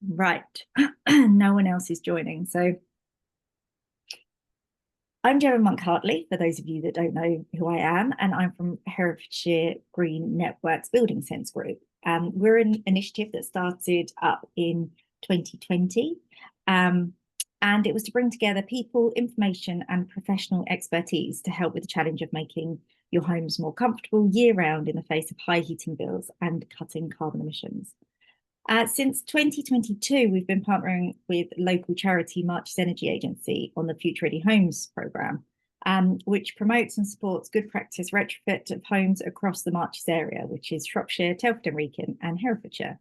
Right. No one else is joining. So I'm Gemma Monk-Hartley, for those of you that don't know who I am, and I'm from Herefordshire Green Networks Building Sense Group. We're an initiative that started up in 2020, and it was to bring together people, information, and professional expertise to help with the challenge of making your homes more comfortable year-round in the face of high heating bills and cutting carbon emissions. Since 2022, we've been partnering with local charity Marches Energy Agency on the Future Ready Homes programme, which promotes and supports good practice retrofit of homes across the Marches area, which is Shropshire, Telford and Wrekin, and Herefordshire.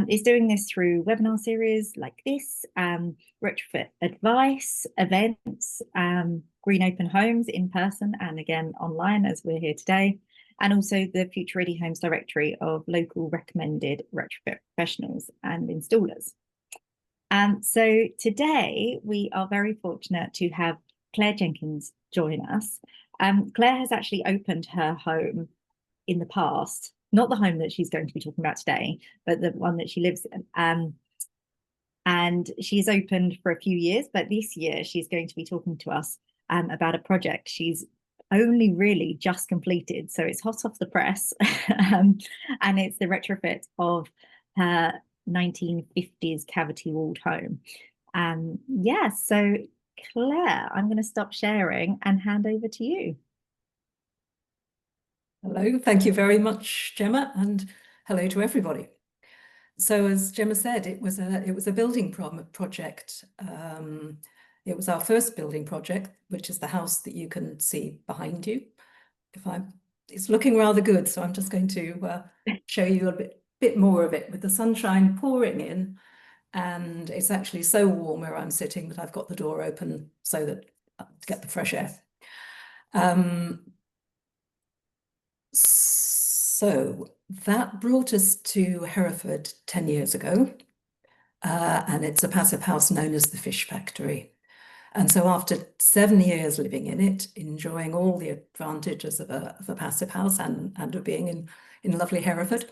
Is doing this through webinar series like this, retrofit advice, events, green open homes in person and again online as we're here today, and also the Future Ready Homes directory of local recommended retrofit professionals and installers. So today we are very fortunate to have Claire Jenkins join us. Claire has actually opened her home in the past, not the home that she's going to be talking about today, but the one that she lives in. And she's opened for a few years, but this year she's going to be talking to us about a project she's only really just completed. So it's hot off the press. And it's the retrofit of her 1950s cavity walled home. Yeah, so Claire, I'm going to stop sharing and hand over to you. Hello, thank you very much, Gemma, and hello to everybody. So as Gemma said, it was a building project. It was our first building project, which is the house that you can see behind you. It's looking rather good, so I'm just going to show you a bit more of it with the sunshine pouring in, and it's actually so warm where I'm sitting that I've got the door open so that to get the fresh air. So that brought us to Hereford 10 years ago, and it's a passive house known as the Fish Factory. And so after 7 years living in it, enjoying all the advantages of a passive house and of being in lovely Hereford,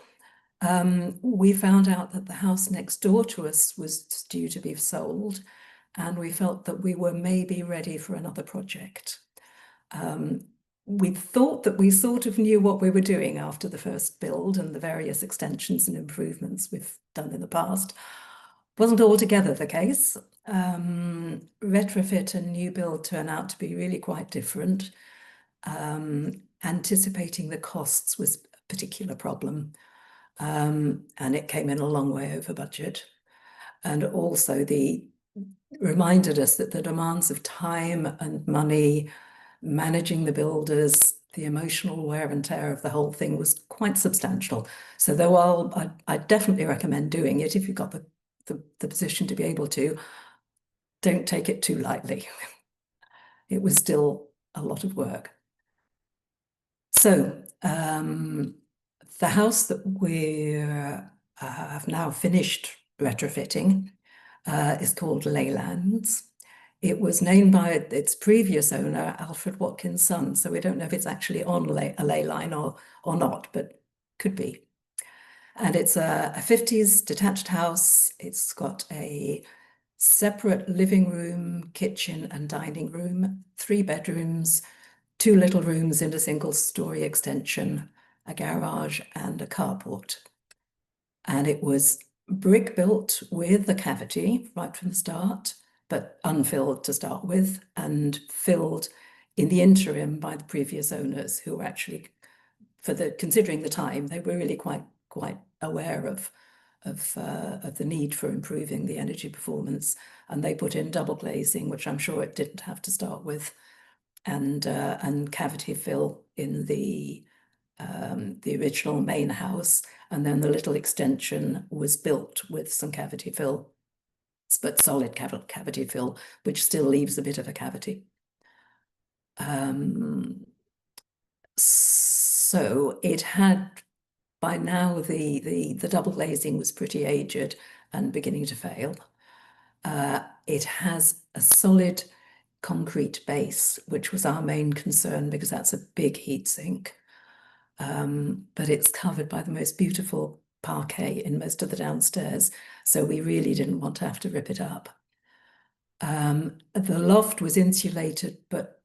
we found out that the house next door to us was due to be sold, and we felt that we were maybe ready for another project. We thought that we sort of knew what we were doing after the first build and the various extensions and improvements we've done in the past. Wasn't altogether the case. Retrofit and new build turn out to be really quite different. Anticipating the costs was a particular problem, and it came in a long way over budget. And also reminded us that the demands of time and money, managing the builders, the emotional wear and tear of the whole thing was quite substantial. So though I definitely recommend doing it if you've got the position to be able to, don't take it too lightly. It was still a lot of work. So the house that we have now finished retrofitting is called Leylines. It was named by its previous owner, Alfred Watkins' son, so we don't know if it's actually on a ley line or not, but could be. And it's a 50s detached house. It's got a separate living room, kitchen and dining room, 3 bedrooms, 2 little rooms in a single-story extension, a garage and a carport. And it was brick built with a cavity right from the start, but unfilled to start with, and filled in the interim by the previous owners, who were actually, considering the time, they were really quite aware of the need for improving the energy performance, and they put in double glazing, which I'm sure it didn't have to start with, and cavity fill in the original main house, and then the little extension was built with some cavity fill, but solid cavity fill, which still leaves a bit of a cavity. So it had, by now the double glazing was pretty aged and beginning to fail. It has a solid concrete base, which was our main concern because that's a big heat sink. But it's covered by the most beautiful parquet in most of the downstairs, so we really didn't want to have to rip it up. The loft was insulated, but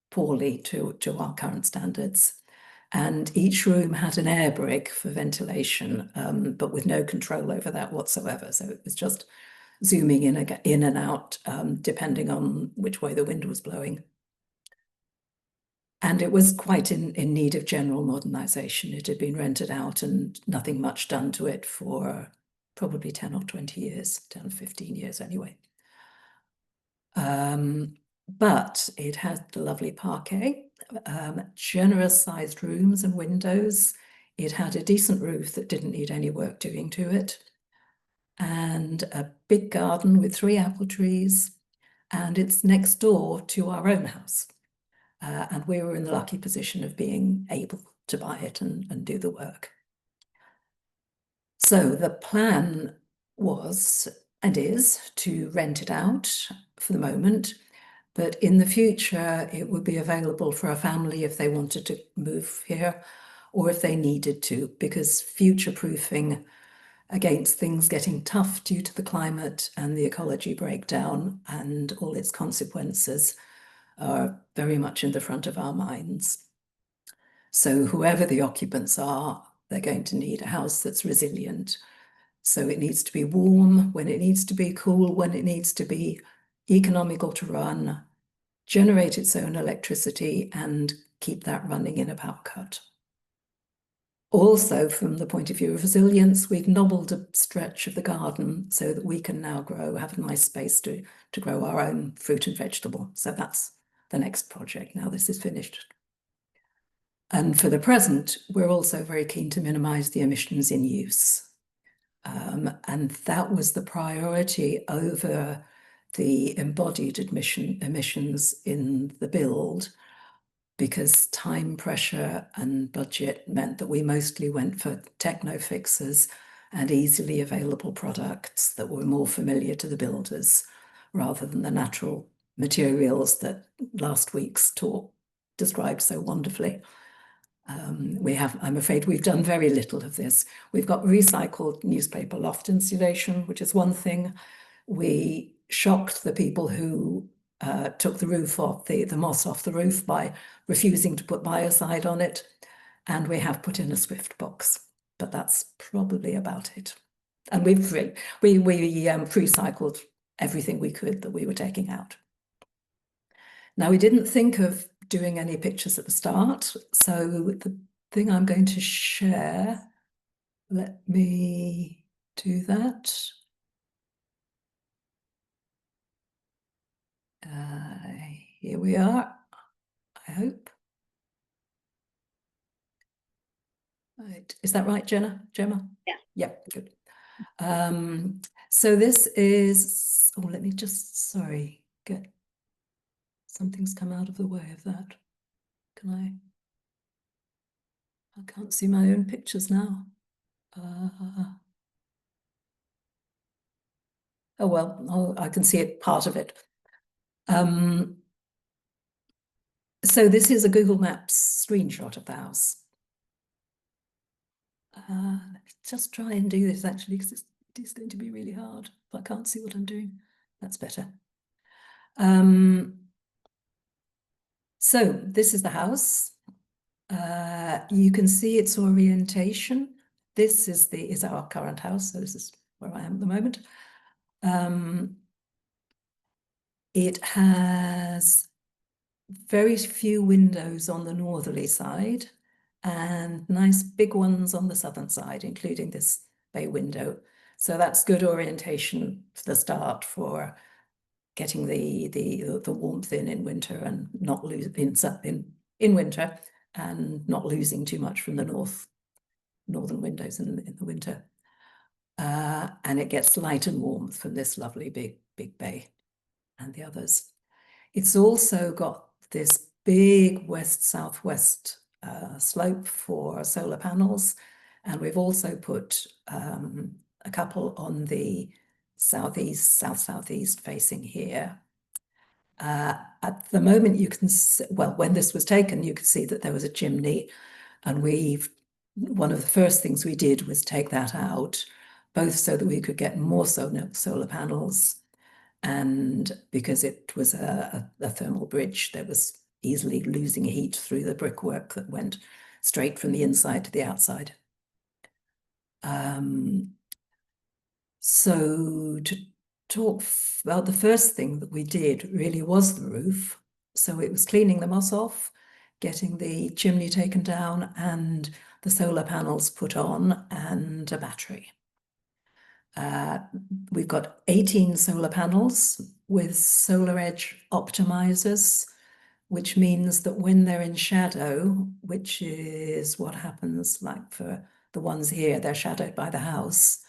poorly to our current standards. And each room had an air brake for ventilation, but with no control over that whatsoever. So it was just zooming in and out, depending on which way the wind was blowing. And it was quite in need of general modernisation. It had been rented out and nothing much done to it for probably 10 or 20 years, 10 or 15 years anyway. But it had the lovely parquet, generous sized rooms and windows. It had a decent roof that didn't need any work doing to it, and a big garden with 3 apple trees, and it's next door to our own house. And we were in the lucky position of being able to buy it and do the work. So the plan was and is to rent it out for the moment, but in the future it would be available for a family if they wanted to move here or if they needed to, because future-proofing against things getting tough due to the climate and the ecology breakdown and all its consequences are very much in the front of our minds. So whoever the occupants are, they're going to need a house that's resilient. So it needs to be warm when it needs to be, cool when it needs to be, economical to run, generate its own electricity, and keep that running in a power cut. Also, from the point of view of resilience, we've nobbled a stretch of the garden so that we can now have a nice space to grow our own fruit and vegetable. So that's the next project now this is finished. And for the present, we're also very keen to minimise the emissions in use. And that was the priority over the embodied emissions in the build, because time pressure and budget meant that we mostly went for techno fixes and easily available products that were more familiar to the builders rather than the natural materials that last week's talk described so wonderfully. I'm afraid we've done very little of this. We've got recycled newspaper loft insulation, which is one thing. We shocked the people who took the roof off, the moss off the roof by refusing to put biocide on it. And we have put in a Swift box, but that's probably about it. And we recycled everything we could that we were taking out. Now, we didn't think of doing any pictures at the start, so the thing I'm going to share, let me do that. Here we are, I hope. Right, is that right, Gemma? Yeah. Yeah, good. So this is, oh, let me just, sorry, something's come out of the way of that. I can't see my own pictures now. Oh, well, I can see it, part of it. So this is a Google Maps screenshot of the house. Let's just try and do this actually, because it is going to be really hard. But I can't see what I'm doing. That's better. So this is the house. You can see its orientation. This is our current house. So this is where I am at the moment. It has very few windows on the northerly side and nice big ones on the southern side, including this bay window. So that's good orientation for the start for getting the warmth in winter and not losing in winter and not losing too much from the northern windows in the winter. And it gets light and warmth from this lovely big bay and the others. It's also got this big west-southwest slope for solar panels, and we've also put a couple on the southeast, south-southeast facing here. At the moment, you can see, well, when this was taken, you could see that there was a chimney, and we've one of the first things we did was take that out, both so that we could get more solar panels, and because it was a thermal bridge that was easily losing heat through the brickwork that went straight from the inside to the outside. So to talk about the first thing that we did really was the roof. So it was cleaning the moss off, getting the chimney taken down, and the solar panels put on, and a battery. We've got 18 solar panels with solar edge optimizers, which means that when they're in shadow, which is what happens like for the ones here, they're shadowed by the house.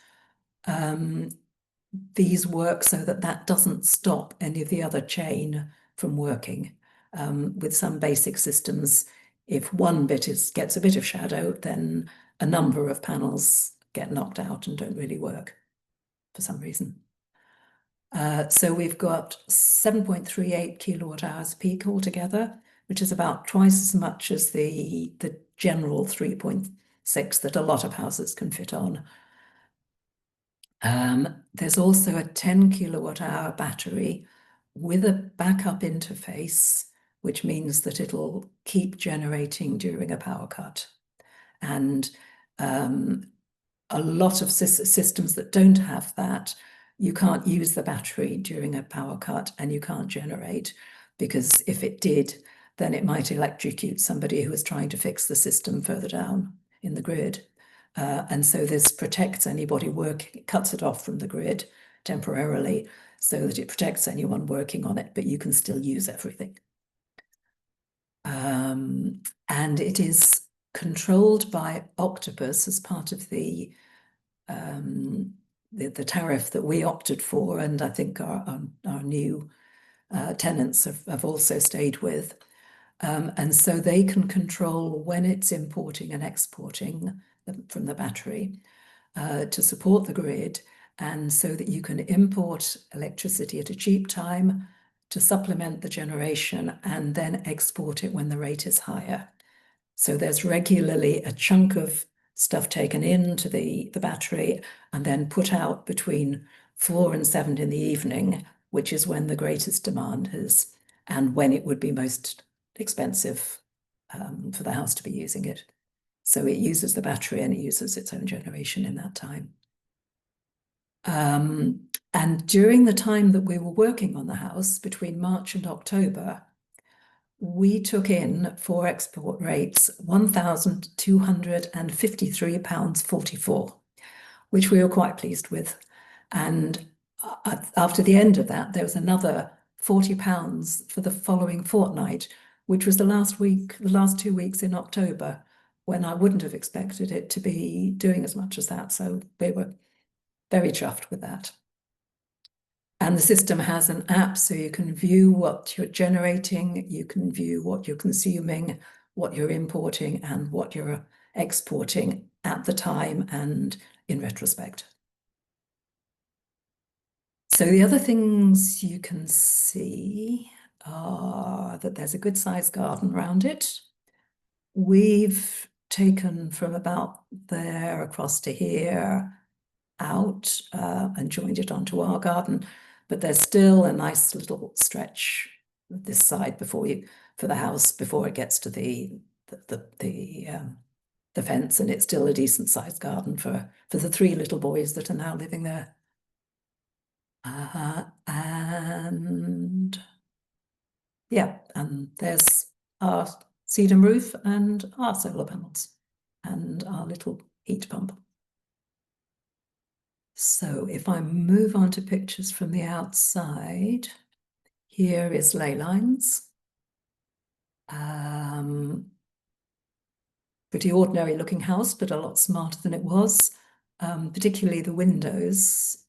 These work so that that doesn't stop any of the other chain from working. With some basic systems, if one bit gets a bit of shadow, then a number of panels get knocked out and don't really work for some reason. So we've got 7.38 kilowatt hours peak altogether, which is about twice as much as the general 3.6 that a lot of houses can fit on. There's also a 10 kilowatt hour battery with a backup interface, which means that it'll keep generating during a power cut. And a lot of systems that don't have that, you can't use the battery during a power cut and you can't generate, because if it did, then it might electrocute somebody who is trying to fix the system further down in the grid. And so this protects anybody working, cuts it off from the grid temporarily so that it protects anyone working on it, but you can still use everything. And it is controlled by Octopus as part of the tariff that we opted for, and I think our new tenants have also stayed with. And so they can control when it's importing and exporting from the battery to support the grid, and so that you can import electricity at a cheap time to supplement the generation and then export it when the rate is higher. So there's regularly a chunk of stuff taken into the battery and then put out between 4 and 7 in the evening, which is when the greatest demand is and when it would be most expensive for the house to be using it. So it uses the battery and it uses its own generation in that time. And during the time that we were working on the house, between March and October, we took in for export rates £1,253.44, which we were quite pleased with. And after the end of that, there was another £40 for the following fortnight, which was the last 2 weeks in October, when I wouldn't have expected it to be doing as much as that. So we were very chuffed with that. And the system has an app, so you can view what you're generating, you can view what you're consuming, what you're importing, and what you're exporting at the time and in retrospect. So the other things you can see are that there's a good sized garden around it. We've taken from about there across to here out and joined it onto our garden, but there's still a nice little stretch this side for the house before it gets to the fence, and it's still a decent sized garden for the 3 little boys that are now living there. And yeah, and there's our sedum roof and our solar panels and our little heat pump. So if I move on to pictures from the outside, here is Leylines. Pretty ordinary looking house, but a lot smarter than it was, particularly the windows.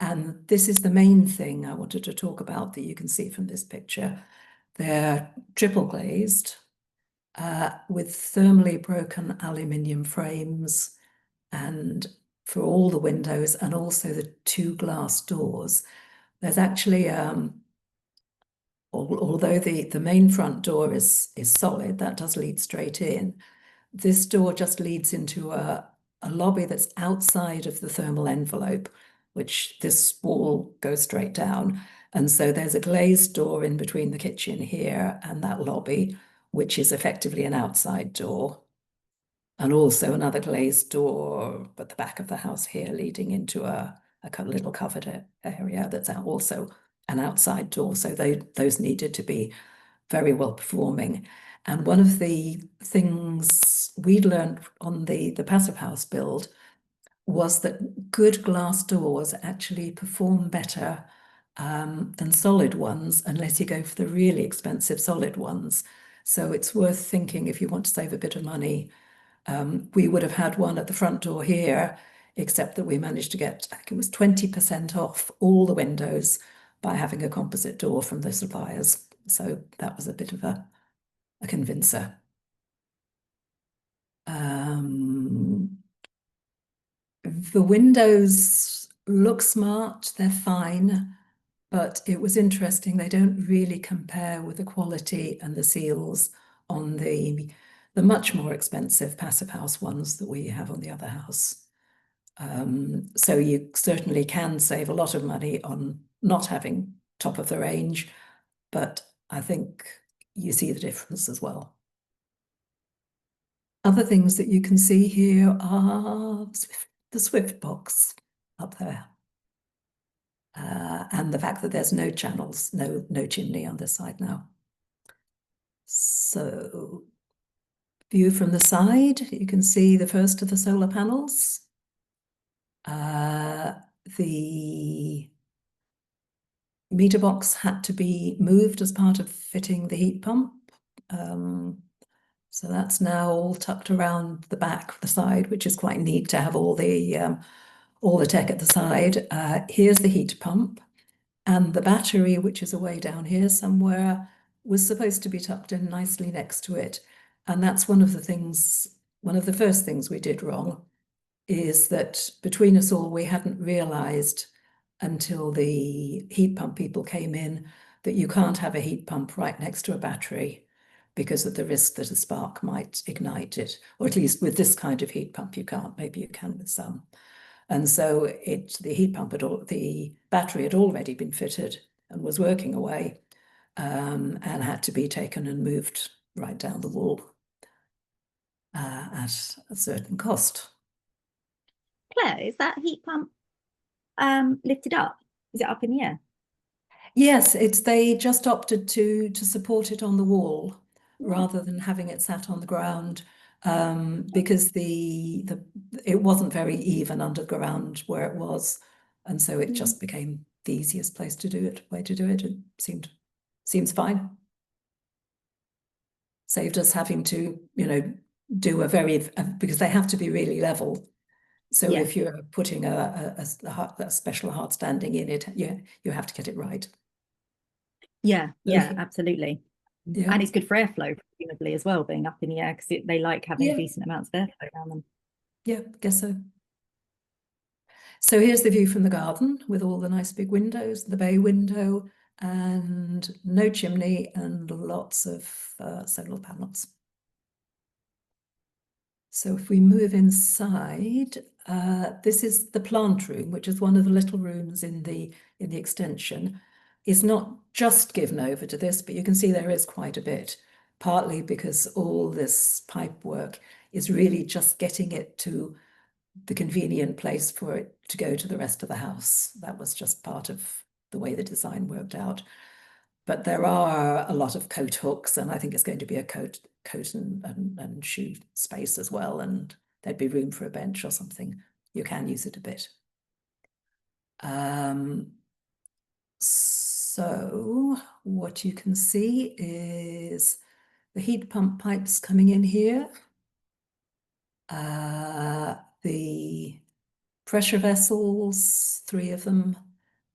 And this is the main thing I wanted to talk about that you can see from this picture. They're triple glazed with thermally broken aluminium frames, and for all the windows and also the 2 glass doors. There's actually, although the main front door is solid, that does lead straight in, This door just leads into a lobby that's outside of the thermal envelope, which this wall goes straight down. And so there's a glazed door in between the kitchen here and that lobby, which is effectively an outside door. And also another glazed door at the back of the house here leading into a little covered area that's also an outside door. So those needed to be very well performing. And one of the things we'd learned on the passive house build was that good glass doors actually perform better than solid ones, unless you go for the really expensive solid ones. So it's worth thinking, if you want to save a bit of money. We would have had one at the front door here, except that we managed to get, I think it was 20% off all the windows by having a composite door from the suppliers. So that was a bit of a convincer. The windows look smart, they're fine, but it was interesting. They don't really compare with the quality and the seals on the much more expensive passive house ones that we have on the other house. So you certainly can save a lot of money on not having top of the range, but I think you see the difference as well. Other things that you can see here are the Swift box up there. And the fact that there's no channels, no chimney on this side now. So, view from the side, you can see the first of the solar panels. The meter box had to be moved as part of fitting the heat pump. So that's now all tucked around the back, the side, which is quite neat to have all the tech at the side. Here's the heat pump, and the battery, which is away down here somewhere, was supposed to be tucked in nicely next to it. And that's one of the first things we did wrong, is that between us all, we hadn't realized until the heat pump people came in that you can't have a heat pump right next to a battery because of the risk that a spark might ignite it, or at least with this kind of heat pump you can't. Maybe you can with some. And so the battery had already been fitted and was working away, and had to be taken and moved right down the wall at a certain cost. Claire, is that heat pump lifted up? Is it up in the air? Yes, they just opted to support it on the wall rather than having it sat on the ground, because it wasn't very even underground where it was, and so it just became the easiest way to do it. It seems fine. Saved us having to, do because they have to be really level. So if you're putting a special hard standing in it, you have to get it right. Yeah, absolutely. Yeah. And it's good for airflow, presumably, as well, being up in the air, because they like having decent amounts of airflow around them. Yeah, guess so. So here's the view from the garden with all the nice big windows, the bay window, and no chimney, and lots of solar panels. So if we move inside, this is the plant room, which is one of the little rooms in the extension. Is not just given over to this, but you can see there is quite a bit, partly because all this pipe work is really just getting it to the convenient place for it to go to the rest of the house. That was just part of the way the design worked out. But there are a lot of coat hooks, and I think it's going to be a coat and shoe space as well, and there'd be room for a bench or something. You can use it a bit. So what you can see is the heat pump pipes coming in here, the pressure vessels, 3 of them,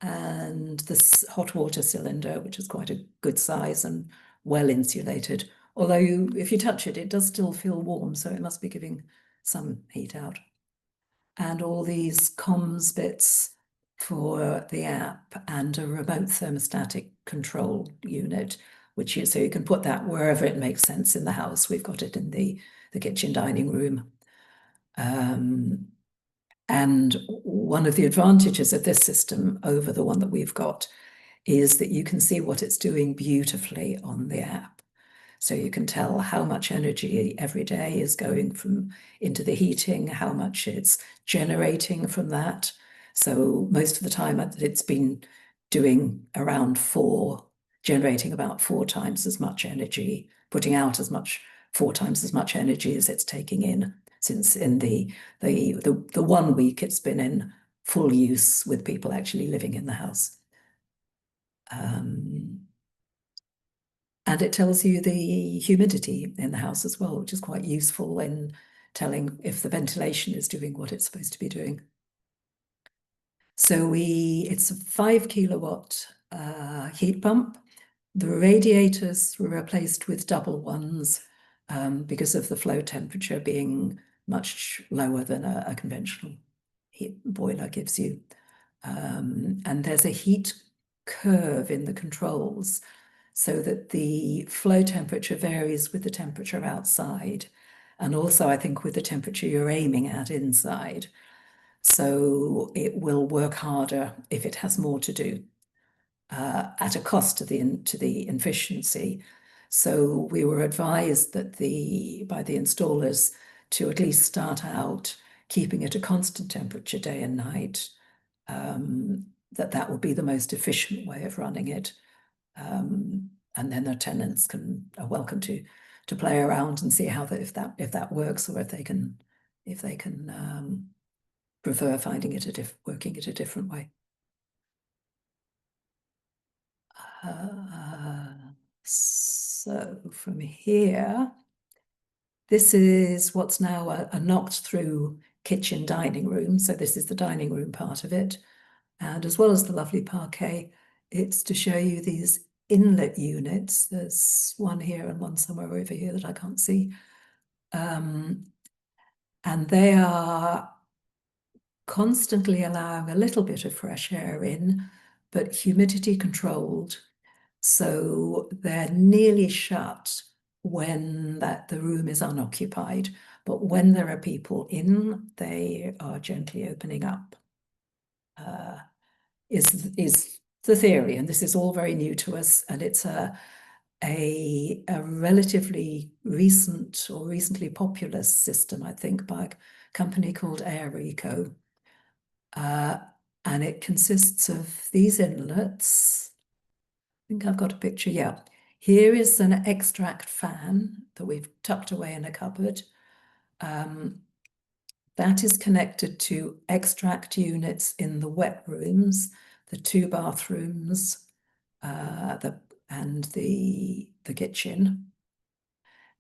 and this hot water cylinder, which is quite a good size and well insulated. Although if you touch it, it does still feel warm, so it must be giving some heat out. And all these comms bits for the app and a remote thermostatic control unit, so you can put that wherever it makes sense in the house. We've got it in the the kitchen dining room. And one of the advantages of this system over the one that we've got is that you can see what it's doing beautifully on the app. So you can tell how much energy every day is going into the heating, how much it's generating from that. So most of the time it's been doing around generating about 4 times as much energy, putting out 4 times as much energy as it's taking in, since in the 1 week it's been in full use with people actually living in the house. And it tells you the humidity in the house as well, which is quite useful in telling if the ventilation is doing what it's supposed to be doing. So it's a 5 kilowatt heat pump. The radiators were replaced with double ones because of the flow temperature being much lower than a conventional heat boiler gives you. And there's a heat curve in the controls, so that the flow temperature varies with the temperature outside, and also I think with the temperature you're aiming at inside. So it will work harder if it has more to do at a cost to the efficiency. So we were advised that by the installers to at least start out keeping it a constant temperature day and night, that would be the most efficient way of running it. And then the tenants are welcome to play around and see if that works, or if they can prefer working it a different way. So from here, this is what's now a knocked through kitchen dining room. So this is the dining room part of it. And as well as the lovely parquet, it's to show you these inlet units. There's one here and one somewhere over here that I can't see. And they are constantly allowing a little bit of fresh air in, but humidity controlled. So they're nearly shut when the room is unoccupied, but when there are people in, they are gently opening up. Is the theory, and this is all very new to us, and it's a relatively recently popular system, I think, by a company called Airco. And it consists of these inlets. I think I've got a picture, yeah. Here is an extract fan that we've tucked away in a cupboard. That is connected to extract units in the wet rooms, the 2 bathrooms, and the kitchen.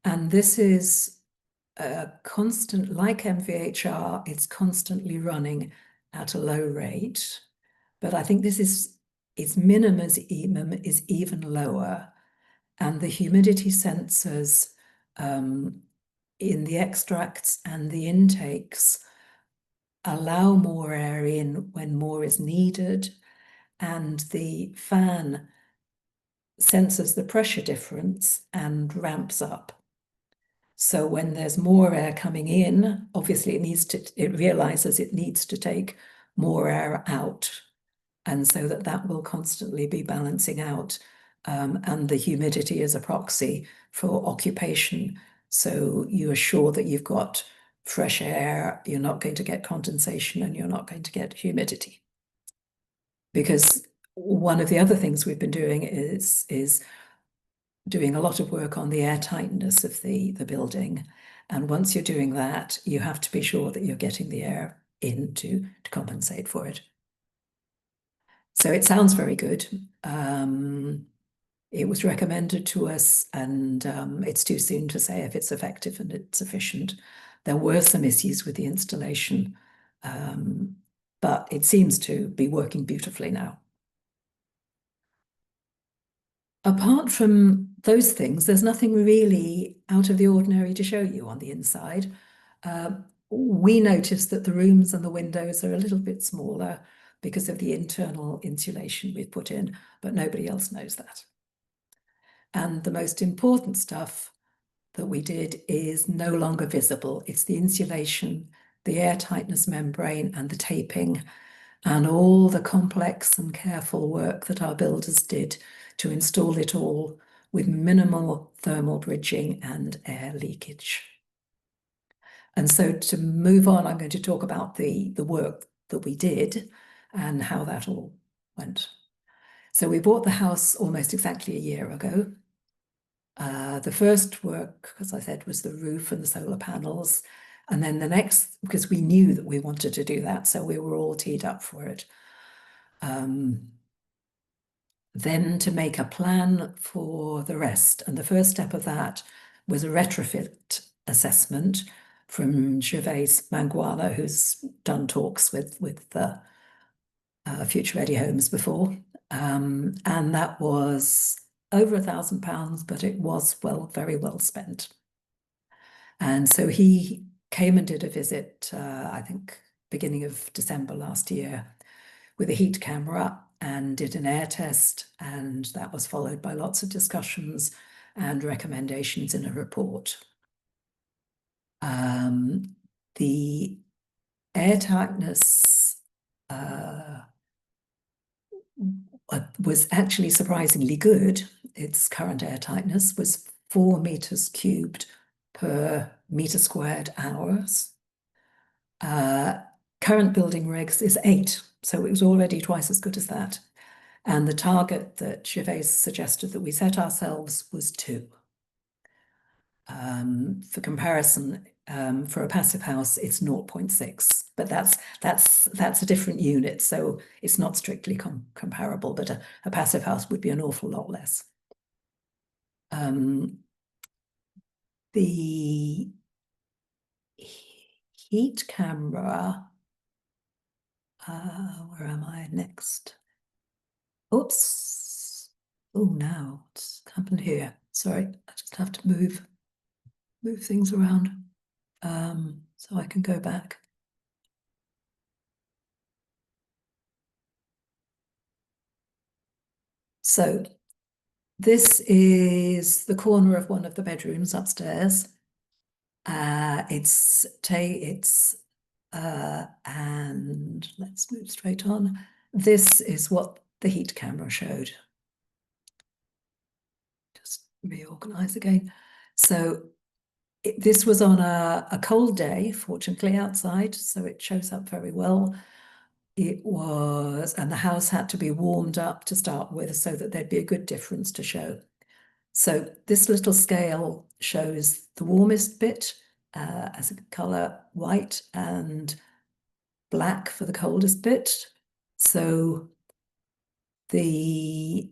And this is a constant, like MVHR, it's constantly running at a low rate. But I think its minimum is even lower. And the humidity sensors in the extracts and the intakes allow more air in when more is needed, and the fan senses the pressure difference and ramps up. So when there's more air coming in, obviously it realizes it needs to take more air out, and so that will constantly be balancing out. And the humidity is a proxy for occupation. So you are sure that you've got fresh air, you're not going to get condensation, and you're not going to get humidity. Because one of the other things we've been doing is doing a lot of work on the airtightness of the building. And once you're doing that, you have to be sure that you're getting the air in to compensate for it. So it sounds very good. It was recommended to us, and it's too soon to say if it's effective and it's efficient. There were some issues with the installation, but it seems to be working beautifully now. Apart from those things, there's nothing really out of the ordinary to show you on the inside. We noticed that the rooms and the windows are a little bit smaller because of the internal insulation we've put in, but nobody else knows that. And the most important stuff, that we did is no longer visible. It's the insulation, the airtightness membrane, and the taping, and all the complex and careful work that our builders did to install it all with minimal thermal bridging and air leakage. And so to move on, I'm going to talk about the work that we did and how that all went. So we bought the house almost exactly a year ago. The first work, as I said, was the roof and the solar panels. And then the next, because we knew that we wanted to do that, so we were all teed up for it. Then to make a plan for the rest. And the first step of that was a retrofit assessment from Gervais Manguala, who's done talks with the Future Ready Homes before. And that was over £1,000, but it was very well spent. And so he came and did a visit, I think, beginning of December last year, with a heat camera and did an air test. And that was followed by lots of discussions and recommendations in a report. The airtightness was actually surprisingly good. Its current airtightness was 4 meters cubed per meter squared hours. Current building regs is 8, so it was already twice as good as that. And the target that Gervais suggested that we set ourselves was 2. For comparison, for a passive house, it's 0.6, but that's a different unit, so it's not strictly comparable, but a passive house would be an awful lot less. The heat camera, where am I next? Oops. Oh, now what's happened here? Sorry, I just have to move things around so I can go back. So this is the corner of one of the bedrooms upstairs. And let's move straight on. This is what the heat camera showed. Just reorganize again. So this was on a cold day, fortunately, outside, so it shows up very well. It was, and the house had to be warmed up to start with so that there'd be a good difference to show. So this little scale shows the warmest bit as a color white and black for the coldest bit. So the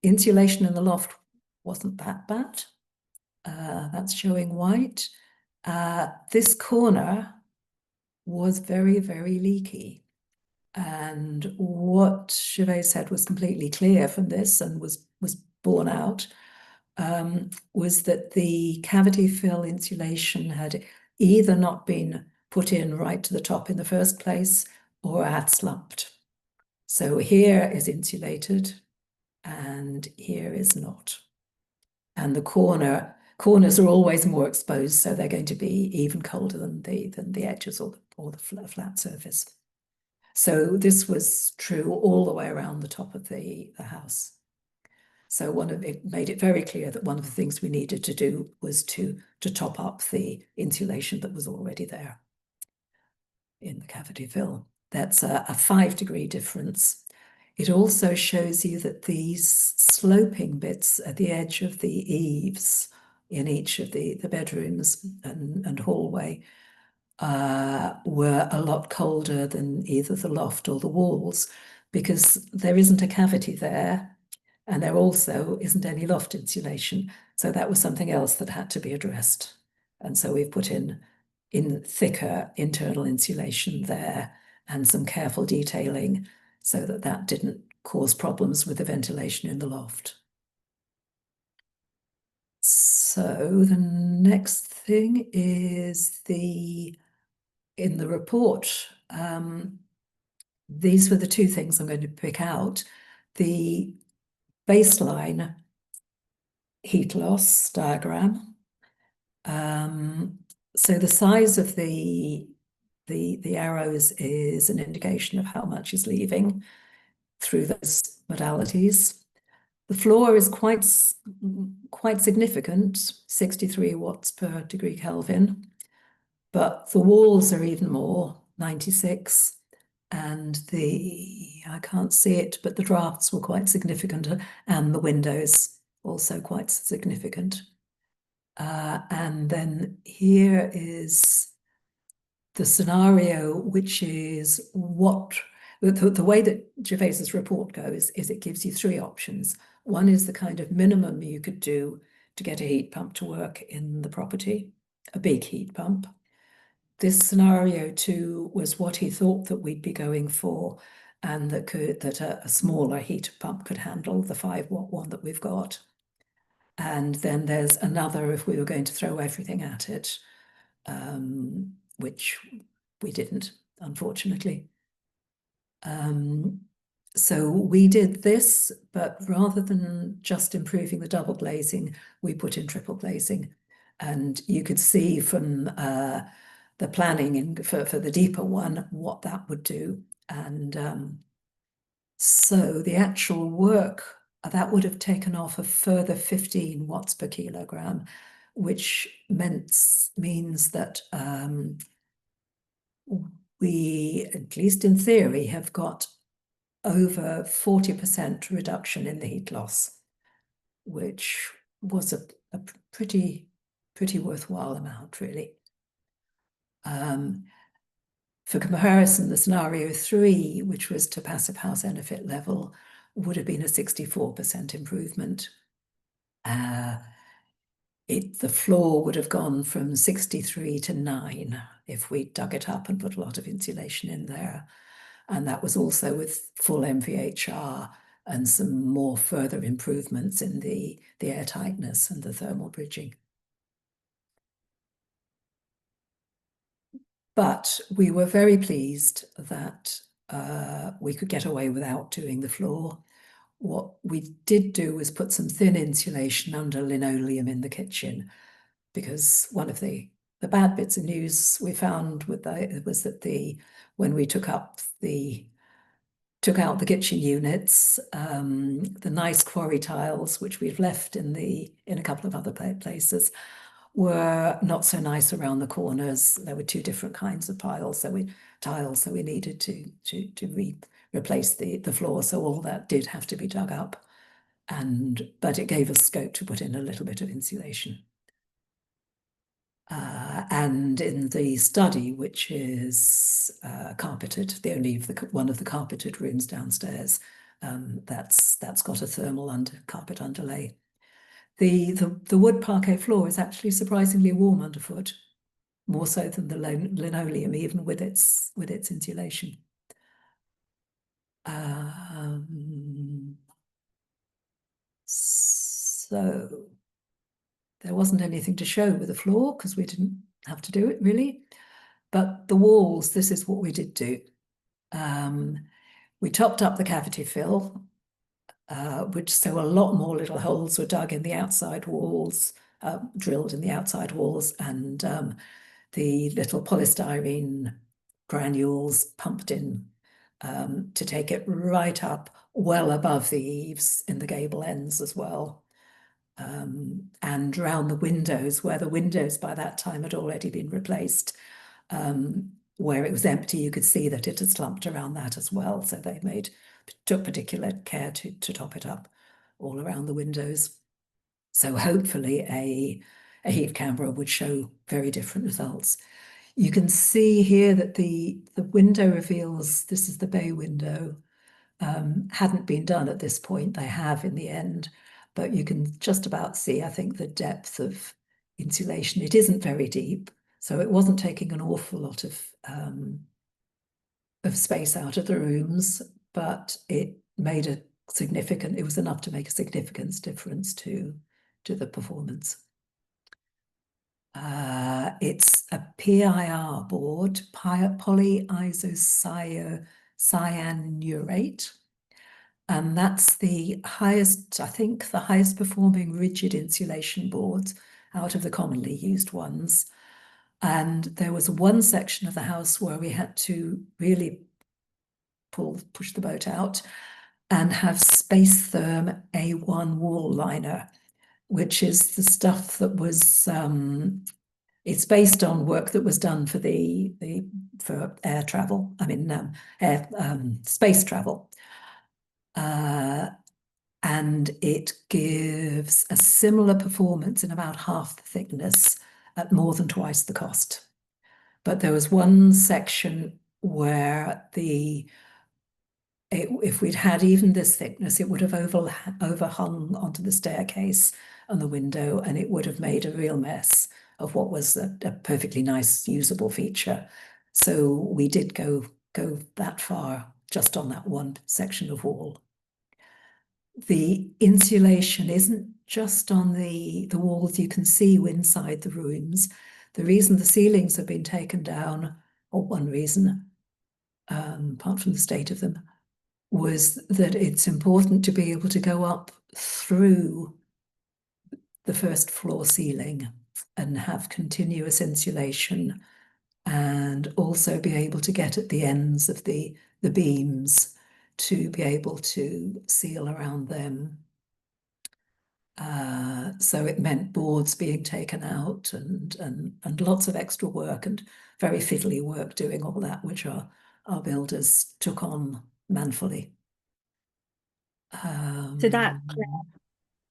insulation in the loft wasn't that bad. That's showing white. This corner was very leaky. And what Gervais said was completely clear from this and was borne out, was that the cavity fill insulation had either not been put in right to the top in the first place or had slumped. So here is insulated and here is not. And the corners are always more exposed, so they're going to be even colder than the edges or the flat surface. So this was true all the way around the top of the house. So it made it very clear that one of the things we needed to do was to top up the insulation that was already there in the cavity fill. That's a 5-degree difference. It also shows you that these sloping bits at the edge of the eaves in each of the bedrooms and hallway were a lot colder than either the loft or the walls, because there isn't a cavity there and there also isn't any loft insulation. So that was something else that had to be addressed. And so we've put in thicker internal insulation there and some careful detailing so that didn't cause problems with the ventilation in the loft. So the next thing is in the report, these were the 2 things I'm going to pick out. The baseline heat loss diagram. So the size of the arrows is an indication of how much is leaving through those modalities. The floor is quite significant, 63 watts per degree Kelvin, but the walls are even more, 96, and I can't see it, but the drafts were quite significant, and the windows also quite significant. And then here is the scenario, which is the way that Gervais's report goes is it gives you three options. One is the kind of minimum you could do to get a heat pump to work in the property, a big heat pump. This scenario 2 was what he thought that we'd be going for, and that a smaller heat pump could handle the 5-watt one that we've got. And then there's another if we were going to throw everything at it, which we didn't, unfortunately. So we did this, but rather than just improving the double glazing, we put in triple glazing. And you could see from the planning for the deeper one what that would do. And so the actual work, that would have taken off a further 15 watts per kilogram, which means that we, at least in theory, have got over 40% reduction in the heat loss, which was a pretty worthwhile amount, really. For comparison, the scenario 3, which was to passive house Enefit level, would have been a 64% improvement. The floor would have gone from 63 to 9 if we dug it up and put a lot of insulation in there. And that was also with full MVHR and some more further improvements in the airtightness and the thermal bridging. But we were very pleased that we could get away without doing the floor. What we did do was put some thin insulation under linoleum in the kitchen, because one of the bad bits of news we found was that when we took out the kitchen units, the nice quarry tiles, which we've left in a couple of other places, were not so nice around the corners. There were two different kinds of tiles, so we needed to replace the floor. So all that did have to be dug up, but it gave us scope to put in a little bit of insulation. And in the study, which is carpeted, one of the carpeted rooms downstairs, that's got a thermal carpet underlay. The wood parquet floor is actually surprisingly warm underfoot, more so than the linoleum, even with its insulation. So there wasn't anything to show with the floor because we didn't have to do it really. But the walls, this is what we did do. We topped up the cavity fill, so a lot more little holes were dug in the outside walls, drilled in the outside walls, and the little polystyrene granules pumped in to take it right up well above the eaves in the gable ends as well. And around the windows, where the windows by that time had already been replaced, where it was empty, you could see that it had slumped around that as well. So they took particular care to top it up all around the windows. So hopefully a heat camera would show very different results. You can see here that the window reveals, this is the bay window, hadn't been done at this point. They have in the end, but you can just about see, I think, the depth of insulation. It isn't very deep, so it wasn't taking an awful lot of space out of the rooms, but it was enough to make a significant difference to the performance. It's a PIR board, polyisocyanurate, And that's the highest, I think, the highest performing rigid insulation board out of the commonly used ones. And there was one section of the house where we had to really push the boat out and have Space Therm A1 wall liner, which is the stuff that was it's based on work that was done for for air travel. I mean, space travel. And it gives a similar performance in about half the thickness at more than twice the cost. But there was one section where if we'd had even this thickness, it would have overhung onto the staircase and the window, and it would have made a real mess of what was a perfectly nice, usable feature. So we did go that far just on that one section of wall. The insulation isn't just on the walls you can see inside the rooms. The reason the ceilings have been taken down, or one reason, apart from the state of them, was that it's important to be able to go up through the first floor ceiling and have continuous insulation, and also be able to get at the ends of the beams to be able to seal around them. So it meant boards being taken out and lots of extra work and very fiddly work doing all that, which our builders took on manfully. So that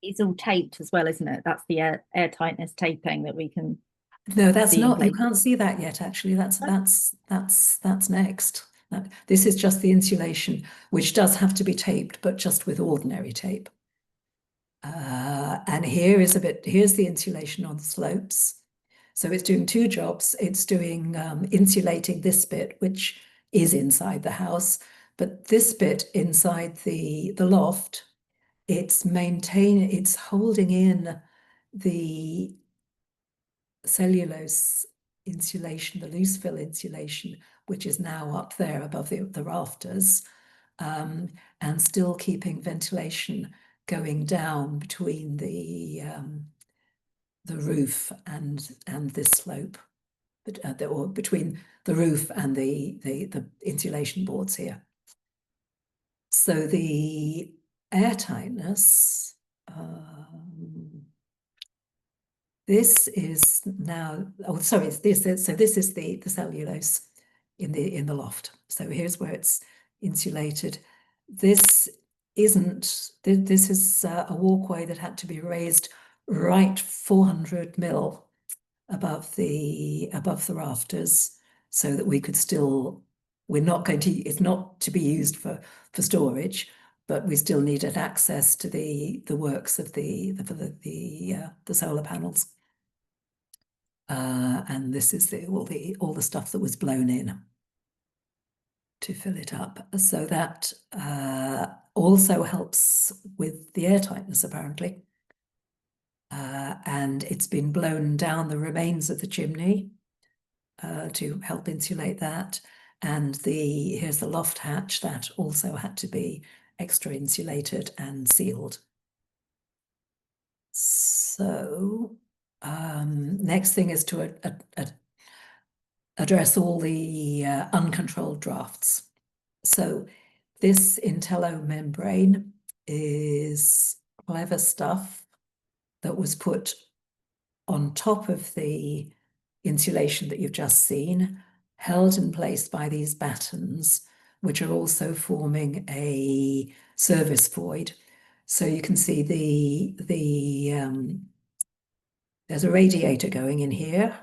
is all taped as well, isn't it? That's the air tightness taping that we can. No, that's see in not. You place. can't see that yet. Actually, that's next. This is just the insulation, which does have to be taped, but just with ordinary tape. And here's the insulation on the slopes. So it's doing two jobs. It's doing insulating this bit, which is inside the house, but this bit inside the loft, it's holding in the cellulose insulation, the loose fill insulation, which is now up there above the rafters, and still keeping ventilation going down between the roof and this slope, or between the roof and the insulation boards here. So the airtightness, this is now, oh, sorry, this is the cellulose in the loft. So here's where it's insulated. This isn't, this is a walkway that had to be raised right 400 mil above the rafters, so that we could still, it's not to be used for storage, but we still needed access to the works of the solar panels. And this is all the stuff that was blown in to fill it up. So that also helps with the airtightness, apparently. And it's been blown down the remains of the chimney to help insulate that. And here's the loft hatch that also had to be extra insulated and sealed. So next thing is to address all the uncontrolled drafts. So this Intello membrane is clever stuff that was put on top of the insulation that you've just seen, held in place by these battens, which are also forming a service void. So you can see there's a radiator going in here.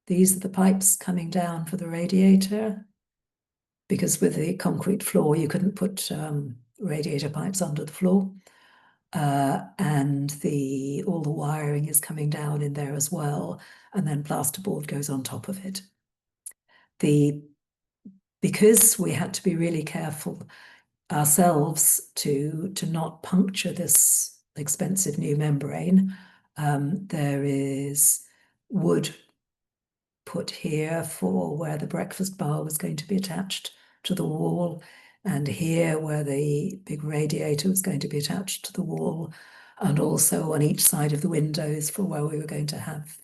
These are the pipes coming down for the radiator, because with the concrete floor, you couldn't put radiator pipes under the floor. And all the wiring is coming down in there as well, and then plasterboard goes on top of it. Because we had to be really careful ourselves to not puncture this expensive new membrane, there is wood put here for where the breakfast bar was going to be attached to the wall. And here where the big radiator was going to be attached to the wall, and also on each side of the windows for where we were going to have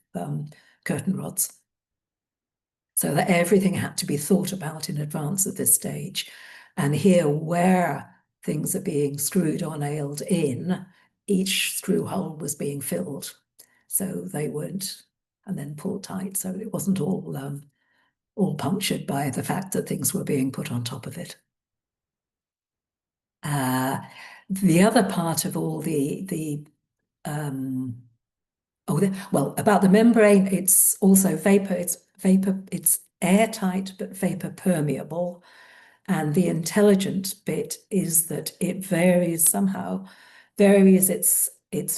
curtain rods. So that everything had to be thought about in advance at this stage. And here where things are being screwed or nailed in, each screw hole was being filled. So they weren't, and then pulled tight. So it wasn't all punctured by the fact that things were being put on top of it. The other part of all well, about the membrane, it's also vapor. It's airtight but vapor permeable. And the intelligent bit is that it varies its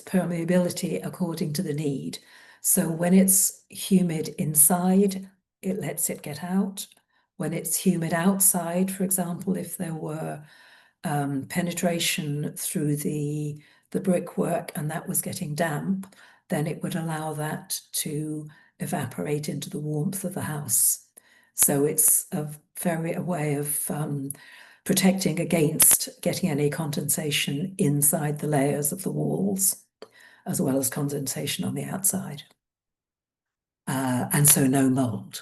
permeability according to the need. So when it's humid inside, it lets it get out. When it's humid outside, for example, if there were penetration through the brickwork and that was getting damp, then it would allow that to evaporate into the warmth of the house. So it's a way of protecting against getting any condensation inside the layers of the walls, as well as condensation on the outside. And so no mold.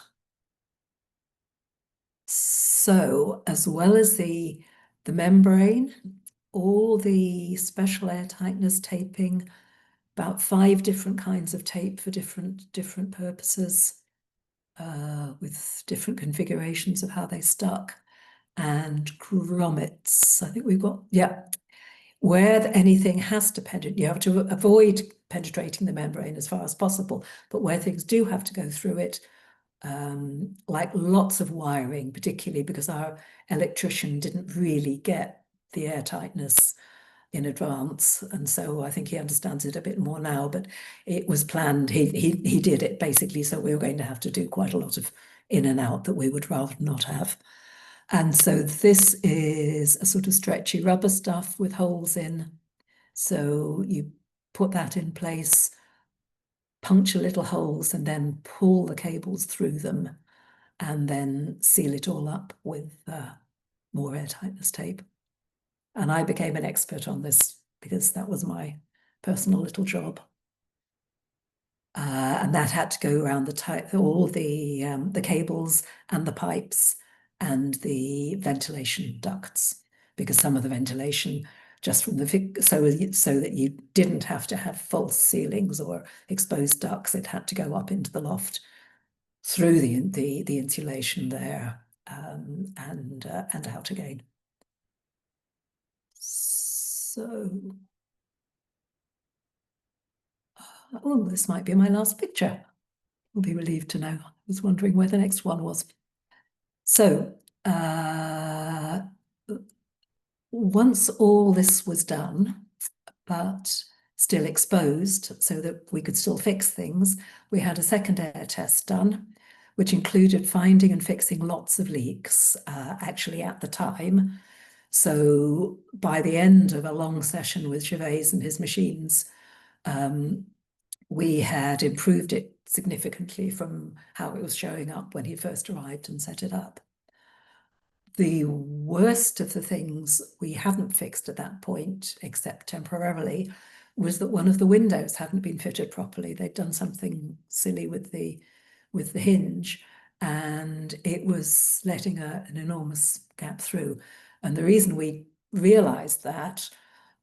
So as well as the membrane, all the special air tightness taping, about 5 different kinds of tape for different purposes, with different configurations of how they stuck, and grommets. I think we've got, yeah, where anything has to penetrate, you have to avoid penetrating the membrane as far as possible, but where things do have to go through it, like lots of wiring, particularly because our electrician didn't really get the air tightness in advance, and so I think he understands it a bit more now, but it was planned. He did it basically, so we were going to have to do quite a lot of in and out that we would rather not have. And so this is a sort of stretchy rubber stuff with holes in. So you put that in place, puncture little holes, and then pull the cables through them, and then seal it all up with more airtightness tape. And I became an expert on this because that was my personal little job. And that had to go around all the cables and the pipes and the ventilation ducts, because some of the ventilation just from so that you didn't have to have false ceilings or exposed ducts, it had to go up into the loft through the insulation there, and out again. So, oh, this might be my last picture. We'll be relieved to know. I was wondering where the next one was. So, once all this was done, but still exposed so that we could still fix things, we had a second air test done, which included finding and fixing lots of leaks, actually at the time. So by the end of a long session with Gervais and his machines, we had improved it significantly from how it was showing up when he first arrived and set it up. The worst of the things we hadn't fixed at that point, except temporarily, was that one of the windows hadn't been fitted properly. They'd done something silly with the hinge, and it was letting an enormous gap through. And the reason we realized that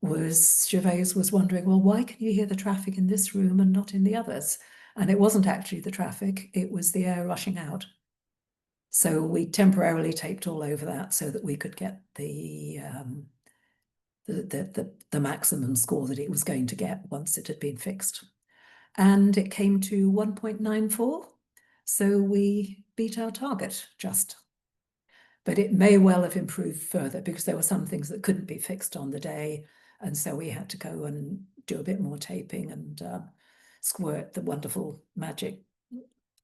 was Gervais was wondering, well, why can you hear the traffic in this room and not in the others? And it wasn't actually the traffic, it was the air rushing out. So we temporarily taped all over that so that we could get the maximum score that it was going to get once it had been fixed. And it came to 1.94. So we beat our target just. But it may well have improved further because there were some things that couldn't be fixed on the day. And so we had to go and do a bit more taping and squirt the wonderful magic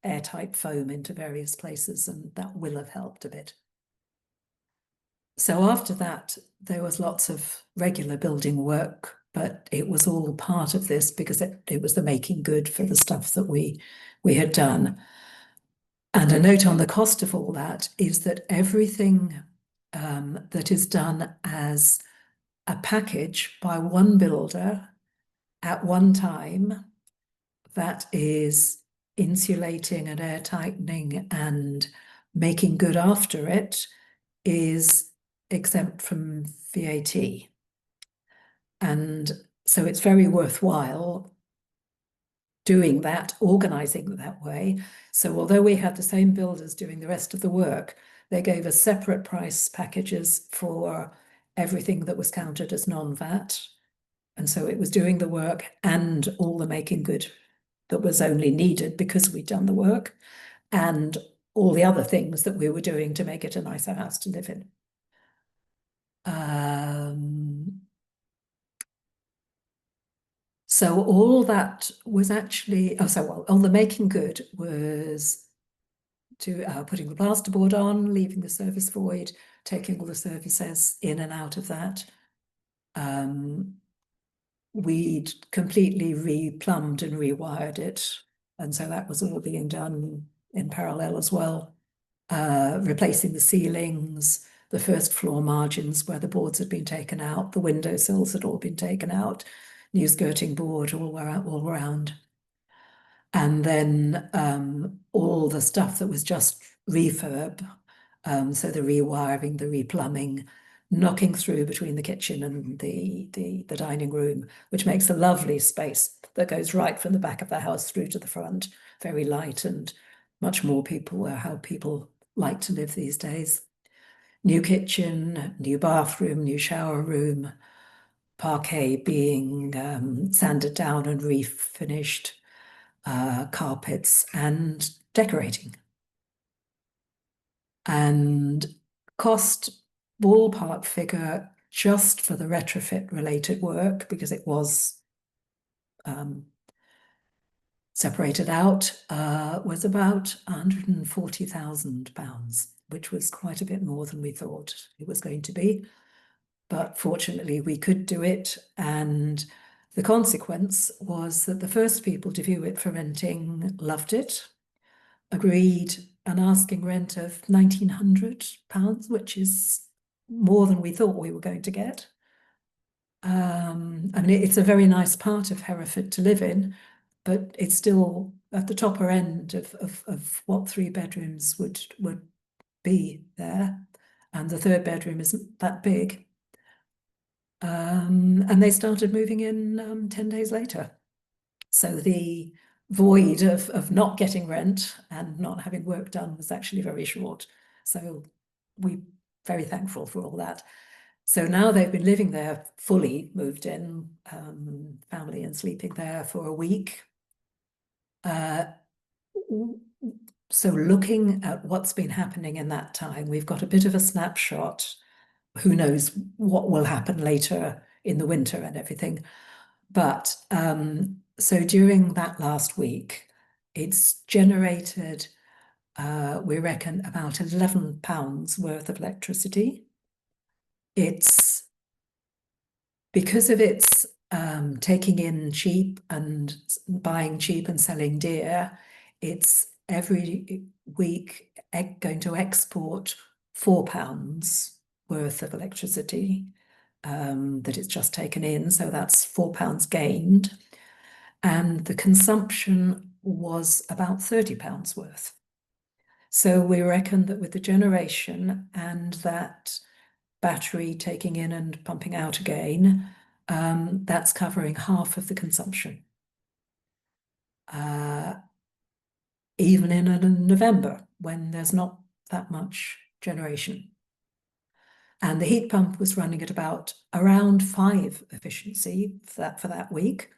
airtight foam into various places, and that will have helped a bit. So after that, there was lots of regular building work, but it was all part of this because it was the making good for the stuff that we had done. And a note on the cost of all that is that everything that is done as a package by one builder at one time that is insulating and air tightening and making good after it is exempt from VAT. And so it's very worthwhile doing that, organizing that way. So although we had the same builders doing the rest of the work, they gave us separate price packages for everything that was counted as non-VAT. And so it was doing the work and all the making good that was only needed because we'd done the work, and all the other things that we were doing to make it a nicer house to live in. So all that was actually, all the making good was to putting the plasterboard on, leaving the service void, taking all the services in and out of that. We'd completely replumbed and rewired it, and so that was all being done in parallel as well. Replacing the ceilings, the first floor margins where the boards had been taken out, the windowsills had all been taken out, new skirting board all around. And then all the stuff that was just refurb, so the rewiring, the replumbing, knocking through between the kitchen and the dining room, which makes a lovely space that goes right from the back of the house through to the front, very light and much more how people like to live these days. New kitchen, new bathroom, new shower room, parquet being sanded down and refinished, carpets and decorating. And cost ballpark figure just for the retrofit related work, because it was separated out, was about £140,000, which was quite a bit more than we thought it was going to be. But fortunately we could do it, and the consequence was that the first people to view it for renting loved it, agreed an asking rent of £1,900, which is more than we thought we were going to get. I mean, it's a very nice part of Hereford to live in, but it's still at the topper end of what 3 bedrooms would be there, and the 3rd bedroom isn't that big. And they started moving in 10 days later. So the void of not getting rent and not having work done was actually very short. So we're very thankful for all that. So now they've been living there, fully moved in, family, and sleeping there for a week. So looking at what's been happening in that time, we've got a bit of a snapshot. Who knows what will happen later in the winter and everything. But so during that last week, it's generated, we reckon, about £11 worth of electricity. It's because of its taking in cheap and buying cheap and selling dear, it's every week going to export £4 worth of electricity that it's just taken in. So that's £4 gained. And the consumption was about £30 worth. So we reckon that with the generation and that battery taking in and pumping out again, that's covering half of the consumption. Even in November, when there's not that much generation. And the heat pump was running at around 5 efficiency for that week,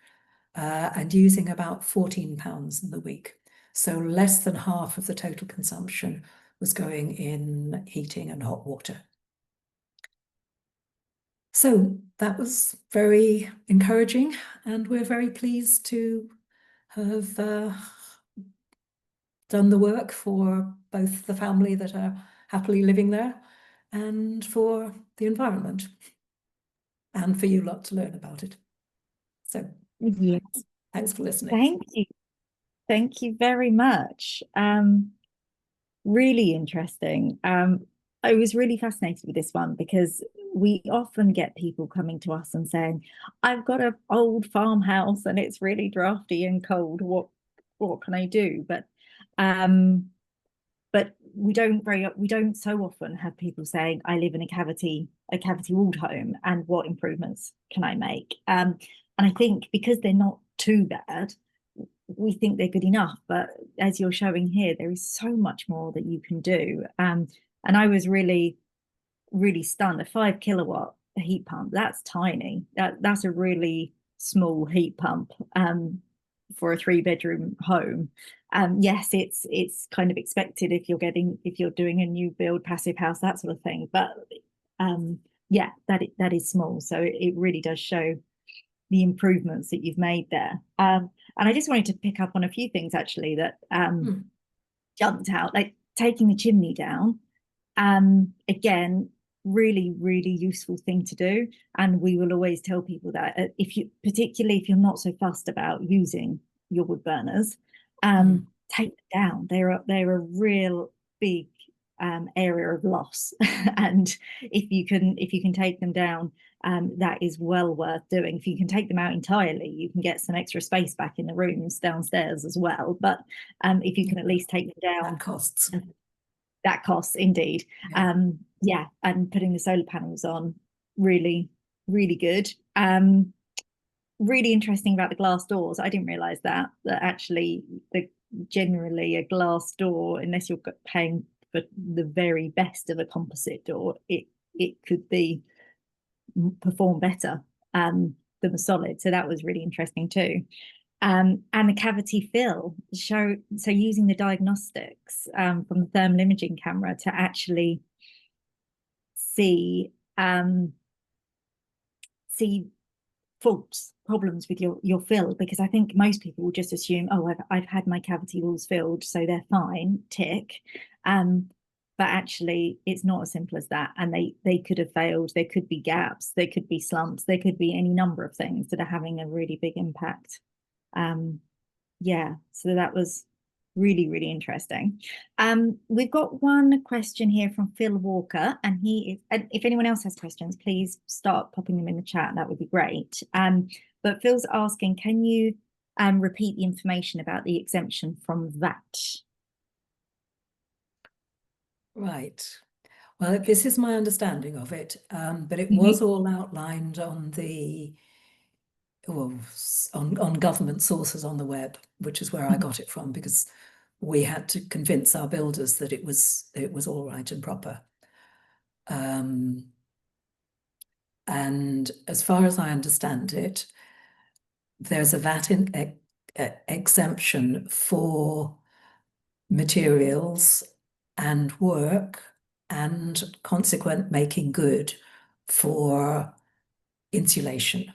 and using about £14 in the week. So less than half of the total consumption was going in heating and hot water. So that was very encouraging, and we're very pleased to have done the work for both the family that are happily living there and for the environment, and for you lot to learn about it. So yes, thanks for listening. Thank you very much. Really interesting. I was really fascinated with this one because we often get people coming to us and saying, I've got an old farmhouse and it's really drafty and cold. What can I do? Um we don't so often have people saying, I live in a cavity walled home, and what improvements can I make? And I think because they're not too bad, we think they're good enough. But as you're showing here, there is so much more that you can do. And I was really stunned. A 5 kilowatt heat pump, that's tiny. That's a really small heat pump for a 3 bedroom home. Yes, it's kind of expected if you're doing a new build passive house, that sort of thing. But yeah, that is small. So it really does show the improvements that you've made there. And I just wanted to pick up on a few things actually that jumped out, like taking the chimney down. Again, really useful thing to do. And we will always tell people that particularly if you're not so fussed about using your wood burners, take them down. They're a real big area of loss. And if you can take them down, that is well worth doing. If you can take them out entirely, you can get some extra space back in the rooms downstairs as well. But if you can at least take them down, that costs indeed. Yeah, and putting the solar panels on, really good. Really interesting about the glass doors. I didn't realize that actually generally a glass door, unless you're paying for the very best of a composite door, it could perform better than the solid. So that was really interesting too. And the cavity fill so using the diagnostics from the thermal imaging camera to actually see problems with your fill, because I think most people will just assume, oh, I've had my cavity walls filled, so they're fine, tick. But actually it's not as simple as that, and they could have failed. There could be gaps, there could be slumps, there could be any number of things that are having a really big impact. Yeah, so that was really interesting. We've got one question here from Phil Walker, and if anyone else has questions, please start popping them in the chat. That would be great. But Phil's asking, can you repeat the information about the exemption from VAT? Right. Well, this is my understanding of it, but it was all outlined on on government sources on the web, which is where I got it from, because we had to convince our builders that it was all right and proper. And as far as I understand it, there's a VAT exemption for materials and work and consequent making good for insulation.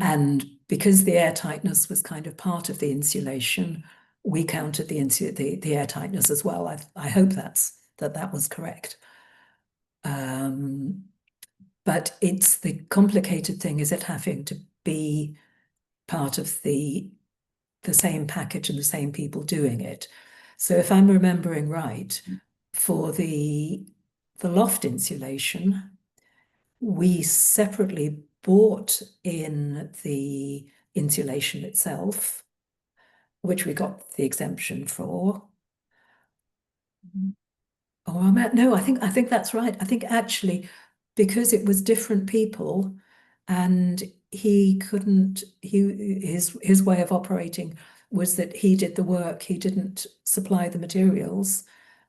And because the airtightness was kind of part of the insulation, we counted the airtightness as well. I hope that was correct. But it's the complicated thing is it having to be part of the same package and the same people doing it. So if I'm remembering right, for the loft insulation, we separately bought in the insulation itself, which we got the exemption for. Oh, no, I think that's right. I think actually, because it was different people, and he couldn't. His way of operating was that he did the work. He didn't supply the materials.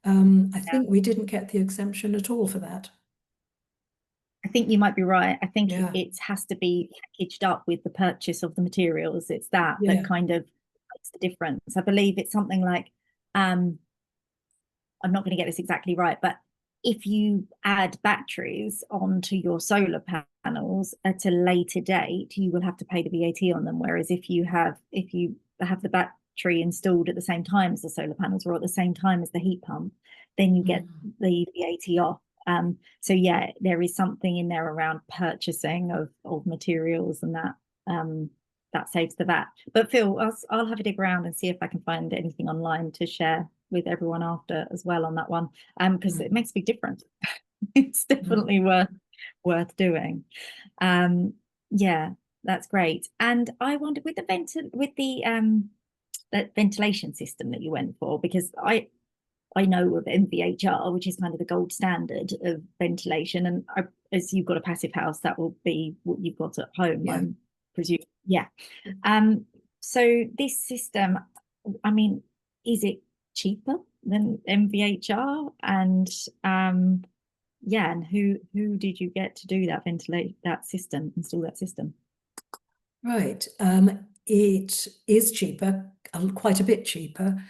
I think we didn't get the exemption at all for that. I think you might be right. I think it has to be packaged up with the purchase of the materials. It's that kind of makes the difference. I believe it's something like, I'm not going to get this exactly right, but if you add batteries onto your solar panels at a later date, you will have to pay the VAT on them. Whereas if you have the battery installed at the same time as the solar panels or at the same time as the heat pump, then you get the VAT off. So yeah, there is something in there around purchasing of materials, and that saves the VAT. But Phil, I'll have a dig around and see if I can find anything online to share with everyone after as well on that one, because it Mm. makes a big difference. It's Mm. definitely worth doing. Yeah, that's great. And I wondered with the that ventilation system that you went for, because I know of MVHR, which is kind of the gold standard of ventilation. And as you've got a passive house, that will be what you've got at home, Yeah. I'm presuming. Yeah. Um, so this system, I mean, is it cheaper than MVHR? And yeah, and who did you get to do that install that system? Right. It is cheaper, quite a bit cheaper,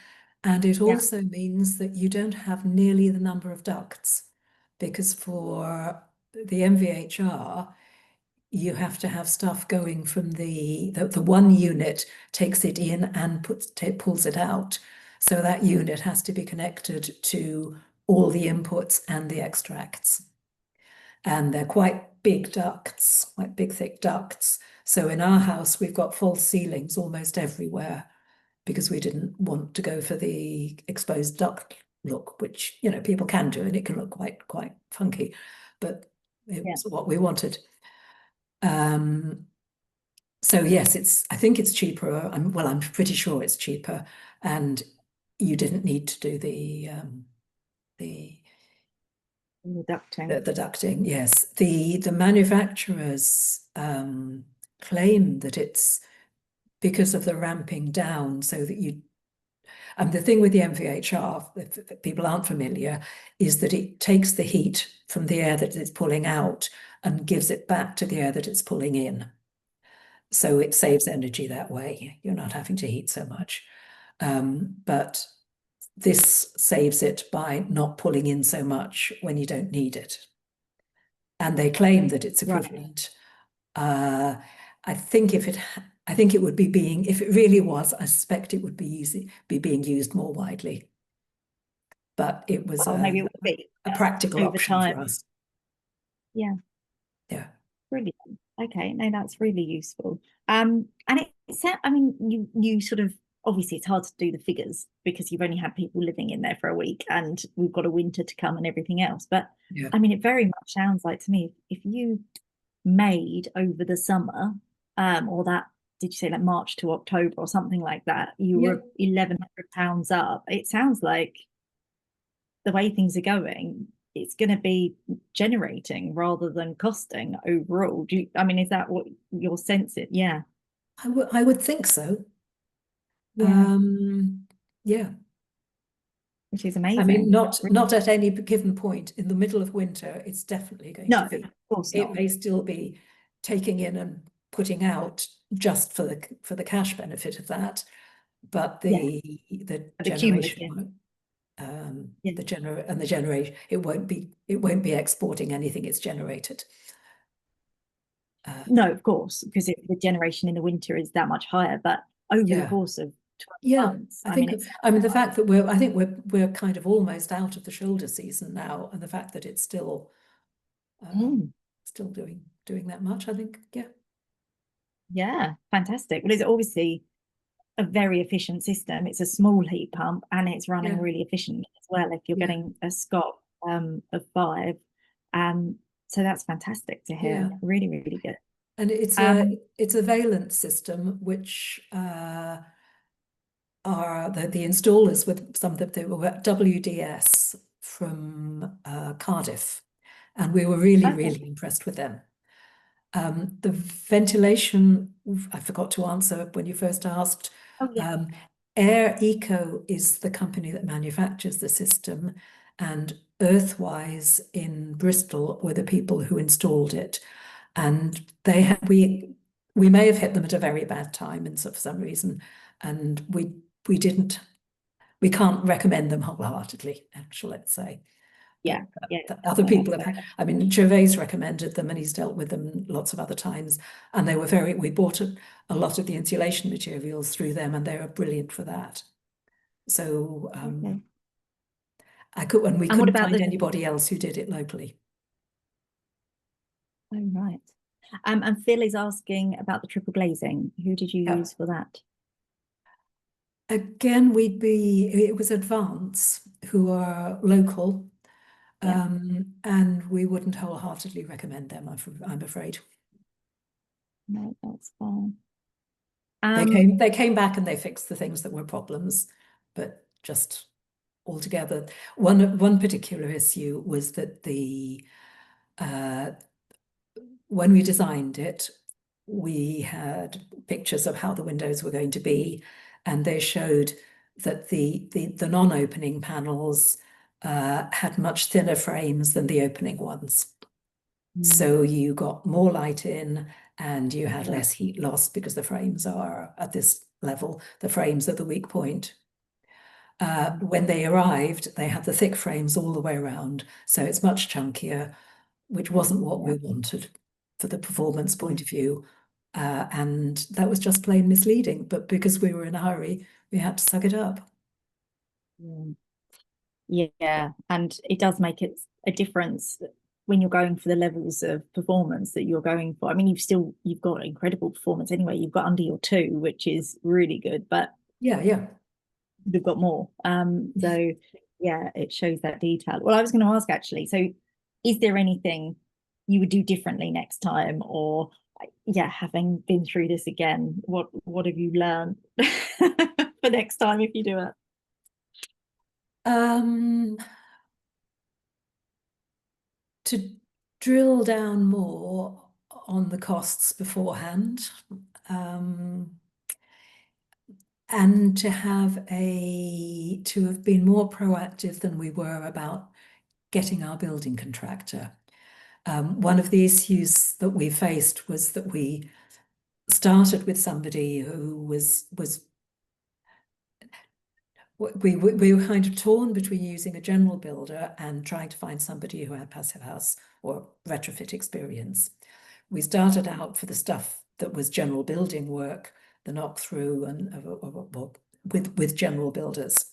and it Yeah. also means that you don't have nearly the number of ducts, because for the MVHR, you have to have stuff going from the one unit takes it in and pulls it out. So that unit has to be connected to all the inputs and the extracts. And they're quite big ducts, quite big, thick ducts. So in our house, we've got false ceilings almost everywhere because we didn't want to go for the exposed duct look, which, you know, people can do, and it can look quite funky, but it Yeah. was what we wanted. So yes, I think it's cheaper. I'm pretty sure it's cheaper, and you didn't need to do the The ducting. the ducting. Yes, the manufacturers claim that it's because of the ramping down, so that you. And the thing with the MVHR, if people aren't familiar, is that it takes the heat from the air that it's pulling out and gives it back to the air that it's pulling in. So it saves energy that way. You're not having to heat so much. But this saves it by not pulling in so much when you don't need it. And they claim that it's Right. equivalent. Uh, I think I think it would be if it really was, I suspect it would be being used more widely. But it was Well, maybe it would be a practical over option for time. us. Yeah. Yeah. Brilliant. Okay, no, that's really useful. And I mean, you sort of obviously it's hard to do the figures because you've only had people living in there for a week, and we've got a winter to come and everything else. But Yeah. I mean, it very much sounds like to me if you made over the summer, or that did you say like March to October or something like that, you Yeah. were £1,100 up. It sounds like the way things are going, it's going to be generating rather than costing overall. I mean, is that what your sense is? Yeah. I would think so. Yeah. Yeah. Which is I mean, amazing. not at any given point in the middle of winter, it's definitely going No, to of be. course It not. may still be taking in and putting out just for the cash benefit of that, but Yeah. the But the generation cumulative. won't. Yeah. The generation, it won't be exporting anything it's generated. No, of course, because the generation in the winter is that much higher. But over the Yeah. course of 12 Yeah, months, I mean, it's the fact that I think we're kind of almost out of the shoulder season now, and the fact that it's still Mm, still doing that much, I think, yeah. yeah, fantastic. Well, it's obviously a very efficient system. It's a small heat pump and it's running Yeah, really efficiently as well if you're yeah, getting a Scott of 5. So that's fantastic to hear. yeah. Really, really good. And Um, it's a valence system, which are the installers with some that they were WDS from Cardiff, and we were really, okay. really impressed with them. The ventilation, I forgot to answer when you first asked. Oh yeah. Um, Air Eco is the company that manufactures the system, and Earthwise in Bristol were the people who installed it. And we may have hit them at a very bad time, and so for some reason, and we can't recommend them wholeheartedly, actually, let's say. Yeah. Yeah. The other No, people that's have fair had, enough. I mean, Gervais recommended them and he's dealt with them lots of other times. And we bought a lot of the insulation materials through them and they were brilliant for that. So Okay. and we And what couldn't about find the anybody else who did it locally. oh right. And Phil is asking about the triple glazing. Who did you Yeah. use for that? Again, it was Advance, who are local, Yeah, and we wouldn't wholeheartedly recommend them, I'm afraid. no, that's fine. They came back and they fixed the things that were problems, but just altogether, one particular issue was that uh, when we designed it, we had pictures of how the windows were going to be, and they showed that the non-opening panels had much thinner frames than the opening ones. Mm, So you got more light in and you had yeah, less heat loss because the frames are at this level, the frames are the weak point. When they arrived, they had the thick frames all the way around, so it's much chunkier, which wasn't what yeah, we wanted for the performance mm, point of view. And that was just plain misleading. But because we were in a hurry, we had to suck it up. mm. Yeah, and it does make it a difference when you're going for the levels of performance that you're going for. I mean, you've got incredible performance anyway. You've got under your two, which is really good, but Yeah, yeah. you've got more. So yeah, it shows that detail. Well, I was going to ask actually, so is there anything you would do differently next time, or yeah, having been through this again, what have you learned for next time if you do it? Um, to drill down more on the costs beforehand, um, and to have been more proactive than we were about getting our building contractor. One of the issues that we faced was that we started with somebody who was we were kind of torn between using a general builder and trying to find somebody who had passive house or retrofit experience. We started out for the stuff that was general building work, the knock through and with general builders.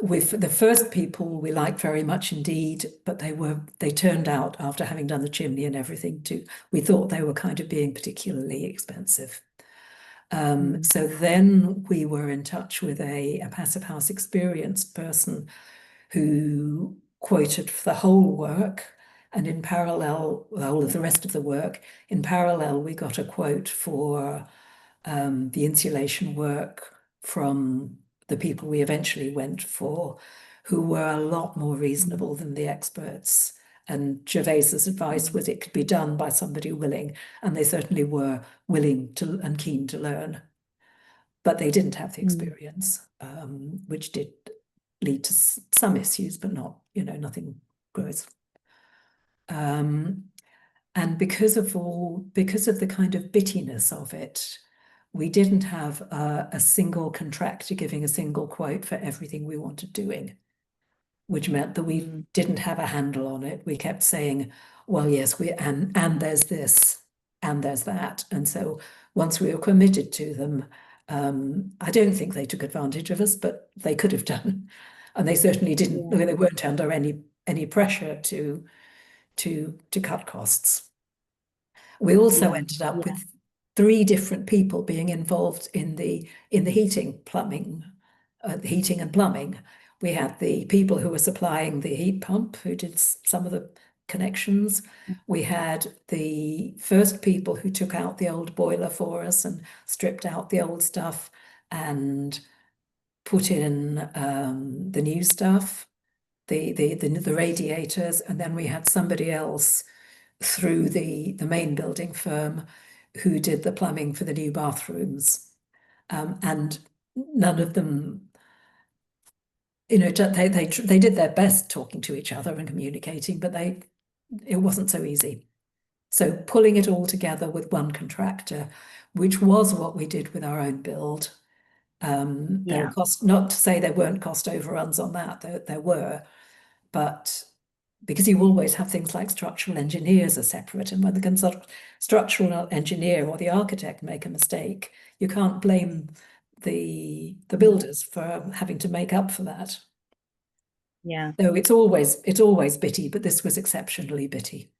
With the first people we liked very much indeed, but they turned out, after having done the chimney and everything, we thought they were kind of being particularly expensive. Mm, So then we were in touch with a passive house experienced person who quoted for the whole work, and in parallel, the whole of the rest of the work. In parallel, we got a quote for the insulation work from the people we eventually went for, who were a lot more mm, reasonable than the experts. And Gervais's advice was it could be done by somebody willing, and they certainly were willing to and keen to learn, but they didn't have the mm, experience, which did lead to some issues, but not, nothing gross. And because of the kind of bittiness of it, we didn't have a single contractor giving a single quote for everything we wanted doing, which meant that we mm, didn't have a handle on it. We kept saying, well, yes, and there's this, and there's that. And so once we were committed to them, I don't think they took advantage of us, but they could have done. And they certainly didn't, yeah, they weren't under any pressure to cut costs. We also yeah, ended up yeah, with 3 different people being involved in the heating, plumbing, heating and plumbing. We had the people who were supplying the heat pump, who did some of the connections. We had the first people who took out the old boiler for us and stripped out the old stuff and put in the new stuff, the radiators, and then we had somebody else through the main building firm who did the plumbing for the new bathrooms. And none of them, they did their best talking to each other and communicating, but it wasn't so easy. So pulling it all together with one contractor, which was what we did with our own build. There were yeah, cost, not to say there weren't cost overruns on that, there were, but because you always have things like structural engineers are separate, and when the structural engineer or the architect make a mistake, you can't blame the mm, builders for having to make up for that. yeah. So it's always bitty, but this was exceptionally bitty.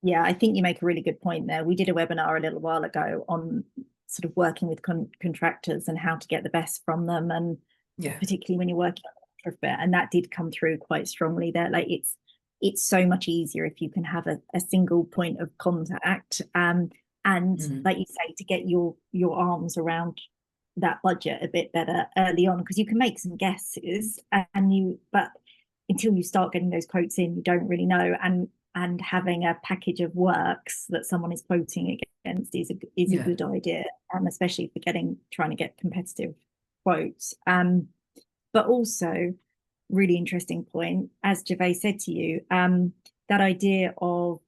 Yeah, I think you make a really good point there. We did a webinar a little while ago on sort of working with contractors and how to get the best from them, and Yeah. particularly when you're working on retrofit. And that did come through quite strongly there. Like it's so much easier if you can have a single point of contact, and like you say, to get your arms around that budget a bit better early on, because you can make some guesses, but until you start getting those quotes in, you don't really know. And having a package of works that someone is quoting against is a good idea, especially for trying to get competitive quotes. But also, really interesting point, as Gervais said to you, that idea of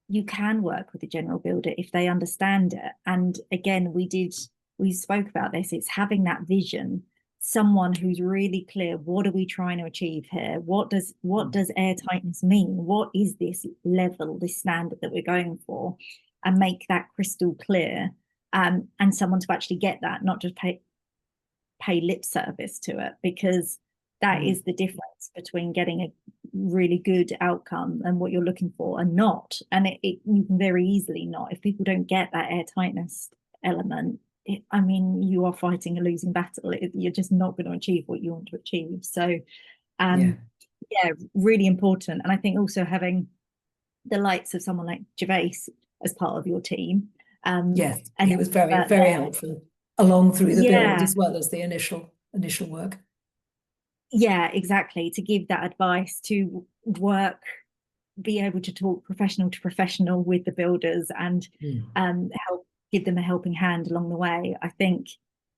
you can work with a general builder if they understand it. And again, we spoke about this. It's having that vision, someone who's really clear. What are we trying to achieve here? What does airtightness mean? What is this level, this standard that we're going for? And make that crystal clear. And someone to actually get that, not just pay lip service to it, because that is the difference between getting a really good outcome and what you're looking for and not. And you can very easily not. If people don't get that airtightness element, I mean, you are fighting a losing battle. You're just not going to achieve what you want to achieve. So, yeah, really important. And I think also having the likes of someone like Gervais as part of your team. Yes, and he was very, very helpful along through the build as well as the initial work. Yeah, exactly. To give that advice, to be able to talk professional to professional with the builders, and help give them a helping hand along the way. I think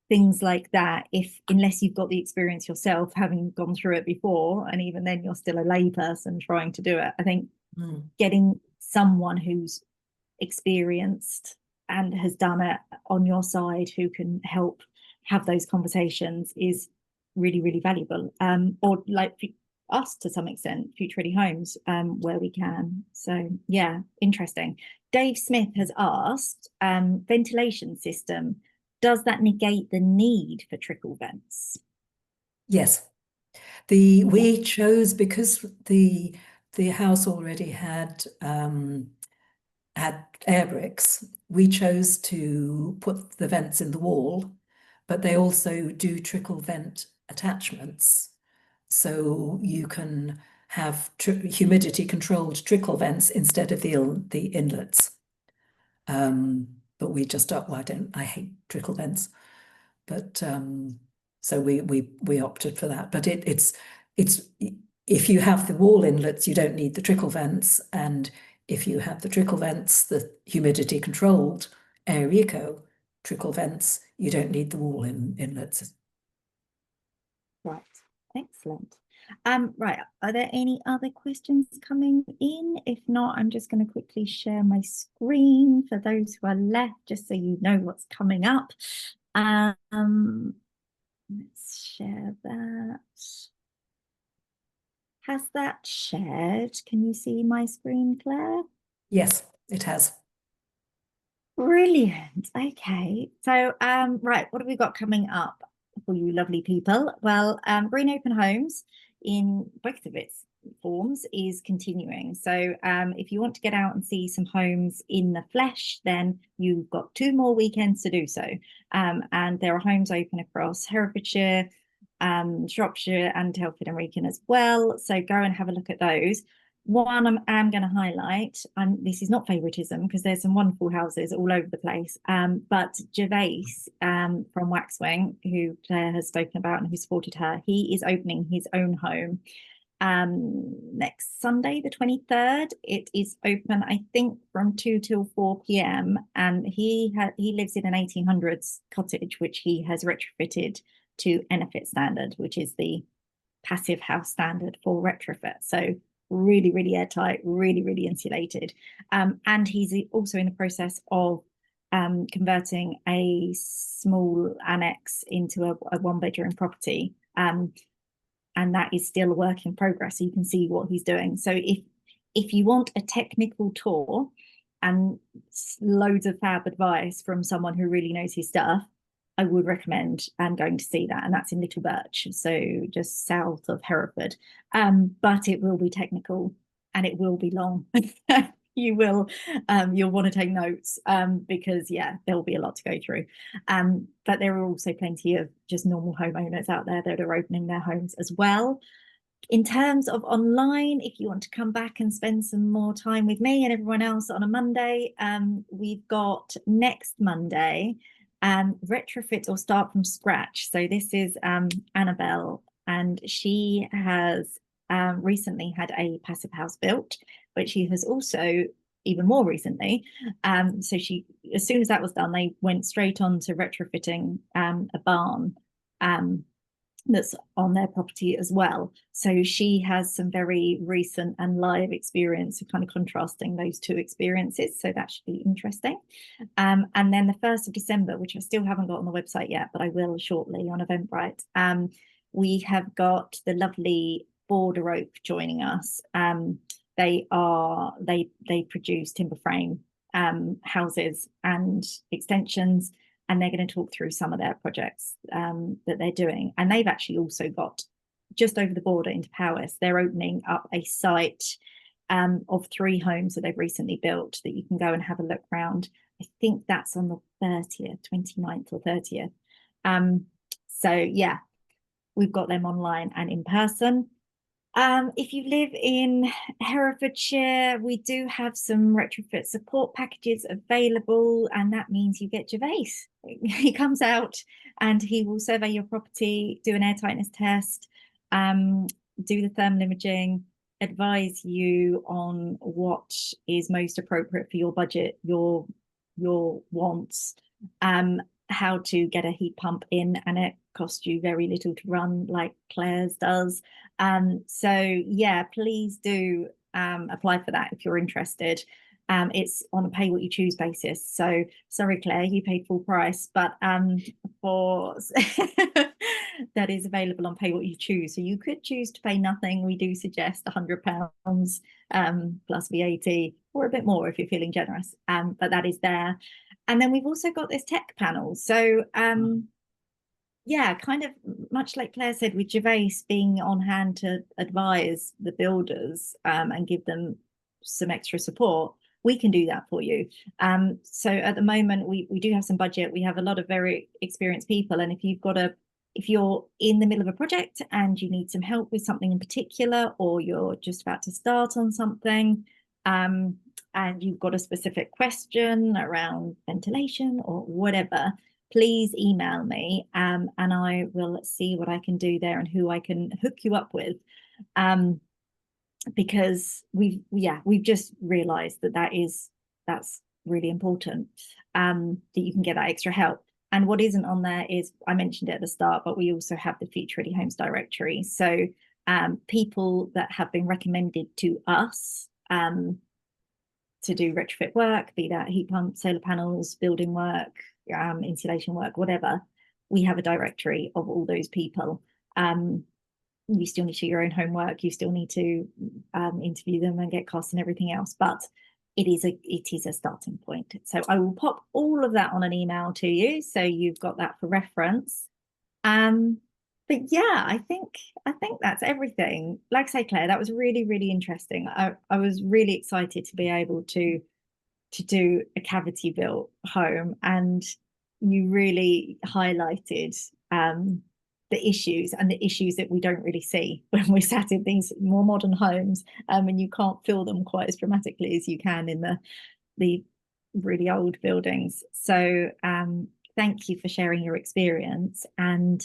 things like that, unless you've got the experience yourself, having gone through it before, and even then you're still a layperson trying to do it, I think getting someone who's experienced and has done it on your side, who can help have those conversations, is really, really valuable. Or like us to some extent, Future Ready Homes, where we can. So yeah, interesting. Dave Smith has asked, ventilation system, does that negate the need for trickle vents? Yes. We chose, because the house already had air bricks, we chose to put the vents in the wall, but they also do trickle vent attachments. So you can have humidity controlled trickle vents instead of the inlets. But we just, I hate trickle vents, but so we opted for that. But it's if you have the wall inlets, you don't need the trickle vents, and if you have the trickle vents, the humidity controlled air eco trickle vents, you don't need the wall inlets. Right, excellent. Right, are there any other questions coming in? If not, I'm just going to quickly share my screen for those who are left, just so you know what's coming up. Let's share that. Has that shared? Can you see my screen, Claire? Yes, it has. Brilliant. Okay. So, right, what have we got coming up for you lovely people? Well, Green Open Homes, in both of its forms, is continuing. So if you want to get out and see some homes in the flesh, then you've got 2 more weekends to do so. And there are homes open across Herefordshire, Shropshire and Telford and Wrekin as well. So go and have a look at those. One I'm going to highlight, this is not favoritism, because there's some wonderful houses all over the place, but Gervais from Waxwing, who Claire has spoken about and who supported her, he is opening his own home next Sunday, the 23rd. It is open, I think, from 2 till 4 p.m. And he lives in an 1800s cottage, which he has retrofitted to NFIT standard, which is the passive house standard for retrofit. So really, really airtight, really, really insulated. And he's also in the process of converting a small annex into a 1-bedroom property. And that is still a work in progress. So you can see what he's doing. So if you want a technical tour and loads of fab advice from someone who really knows his stuff, I would recommend going to see that. And that's in Little Birch, so just south of Hereford. But it will be technical and it will be long. you will you'll want to take notes because yeah, there'll be a lot to go through. But there are also plenty of just normal homeowners out there that are opening their homes as well. In terms of online, if you want to come back and spend some more time with me and everyone else on a Monday, we've got next Monday, retrofit or start from scratch. So this is Annabelle, and she has recently had a passive house built, but she has also even more recently. So she, as soon as that was done, they went straight on to retrofitting a barn. That's on their property as well. So she has some very recent and live experience of kind of contrasting those two experiences. So that should be interesting. And then the 1st of December, which I still haven't got on the website yet, but I will shortly on Eventbrite, we have got the lovely Border Oak joining us. They produce timber frame houses and extensions, and they're going to talk through some of their projects that they're doing. And they've actually also got, just over the border into Powys, they're opening up a site of 3 homes that they've recently built that you can go and have a look around. I think that's on the 30th, 29th or 30th. So yeah, we've got them online and in person. If you live in Herefordshire, we do have some retrofit support packages available, and that means you get Gervais. He comes out and he will survey your property, do an airtightness test, do the thermal imaging, advise you on what is most appropriate for your budget, your wants, how to get a heat pump in, and it costs you very little to run, like Claire's does. So yeah, please do apply for that if you're interested. It's on a pay what you choose basis. So sorry, Claire, you paid full price, but for that is available on pay what you choose. So you could choose to pay nothing. We do suggest £100 plus VAT, or a bit more if you're feeling generous. But that is there. And then we've also got this tech panel. So yeah, kind of much like Claire said, with Gervais being on hand to advise the builders and give them some extra support, we can do that for you. So at the moment, we do have some budget. We have a lot of very experienced people. And if you're in the middle of a project and you need some help with something in particular, or you're just about to start on something, and you've got a specific question around ventilation or whatever, please email me and I will see what I can do there and who I can hook you up with. Because we've just realized that's really important, that you can get that extra help. And what isn't on there is, I mentioned it at the start, but we also have the Future Ready Homes directory. So people that have been recommended to us to do retrofit work, be that heat pump, solar panels, building work, insulation work, whatever, we have a directory of all those people. You still need to do your own homework, you still need to interview them and get costs and everything else, but it is a starting point. So I will pop all of that on an email to you, so you've got that for reference. But yeah, I think that's everything. Like I say, Claire, that was really, really interesting. I was really excited to be able to do a cavity built home, and you really highlighted the issues that we don't really see when we're sat in these more modern homes, and you can't feel them quite as dramatically as you can in the really old buildings. So thank you for sharing your experience, and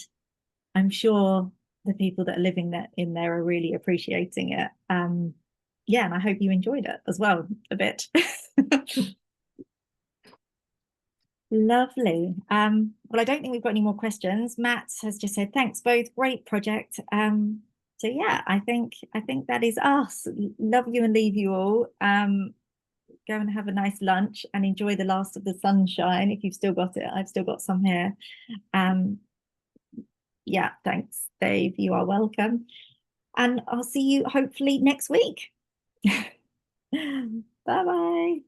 I'm sure the people that are living in there are really appreciating it. Yeah, and I hope you enjoyed it as well a bit. Lovely. Well, I don't think we've got any more questions. Matt has just said, thanks both, great project. So yeah, I think that is us. Love you and leave you all. Go and have a nice lunch and enjoy the last of the sunshine if you've still got it. I've still got some here. Yeah, thanks, Dave. You are welcome. And I'll see you hopefully next week. Bye-bye.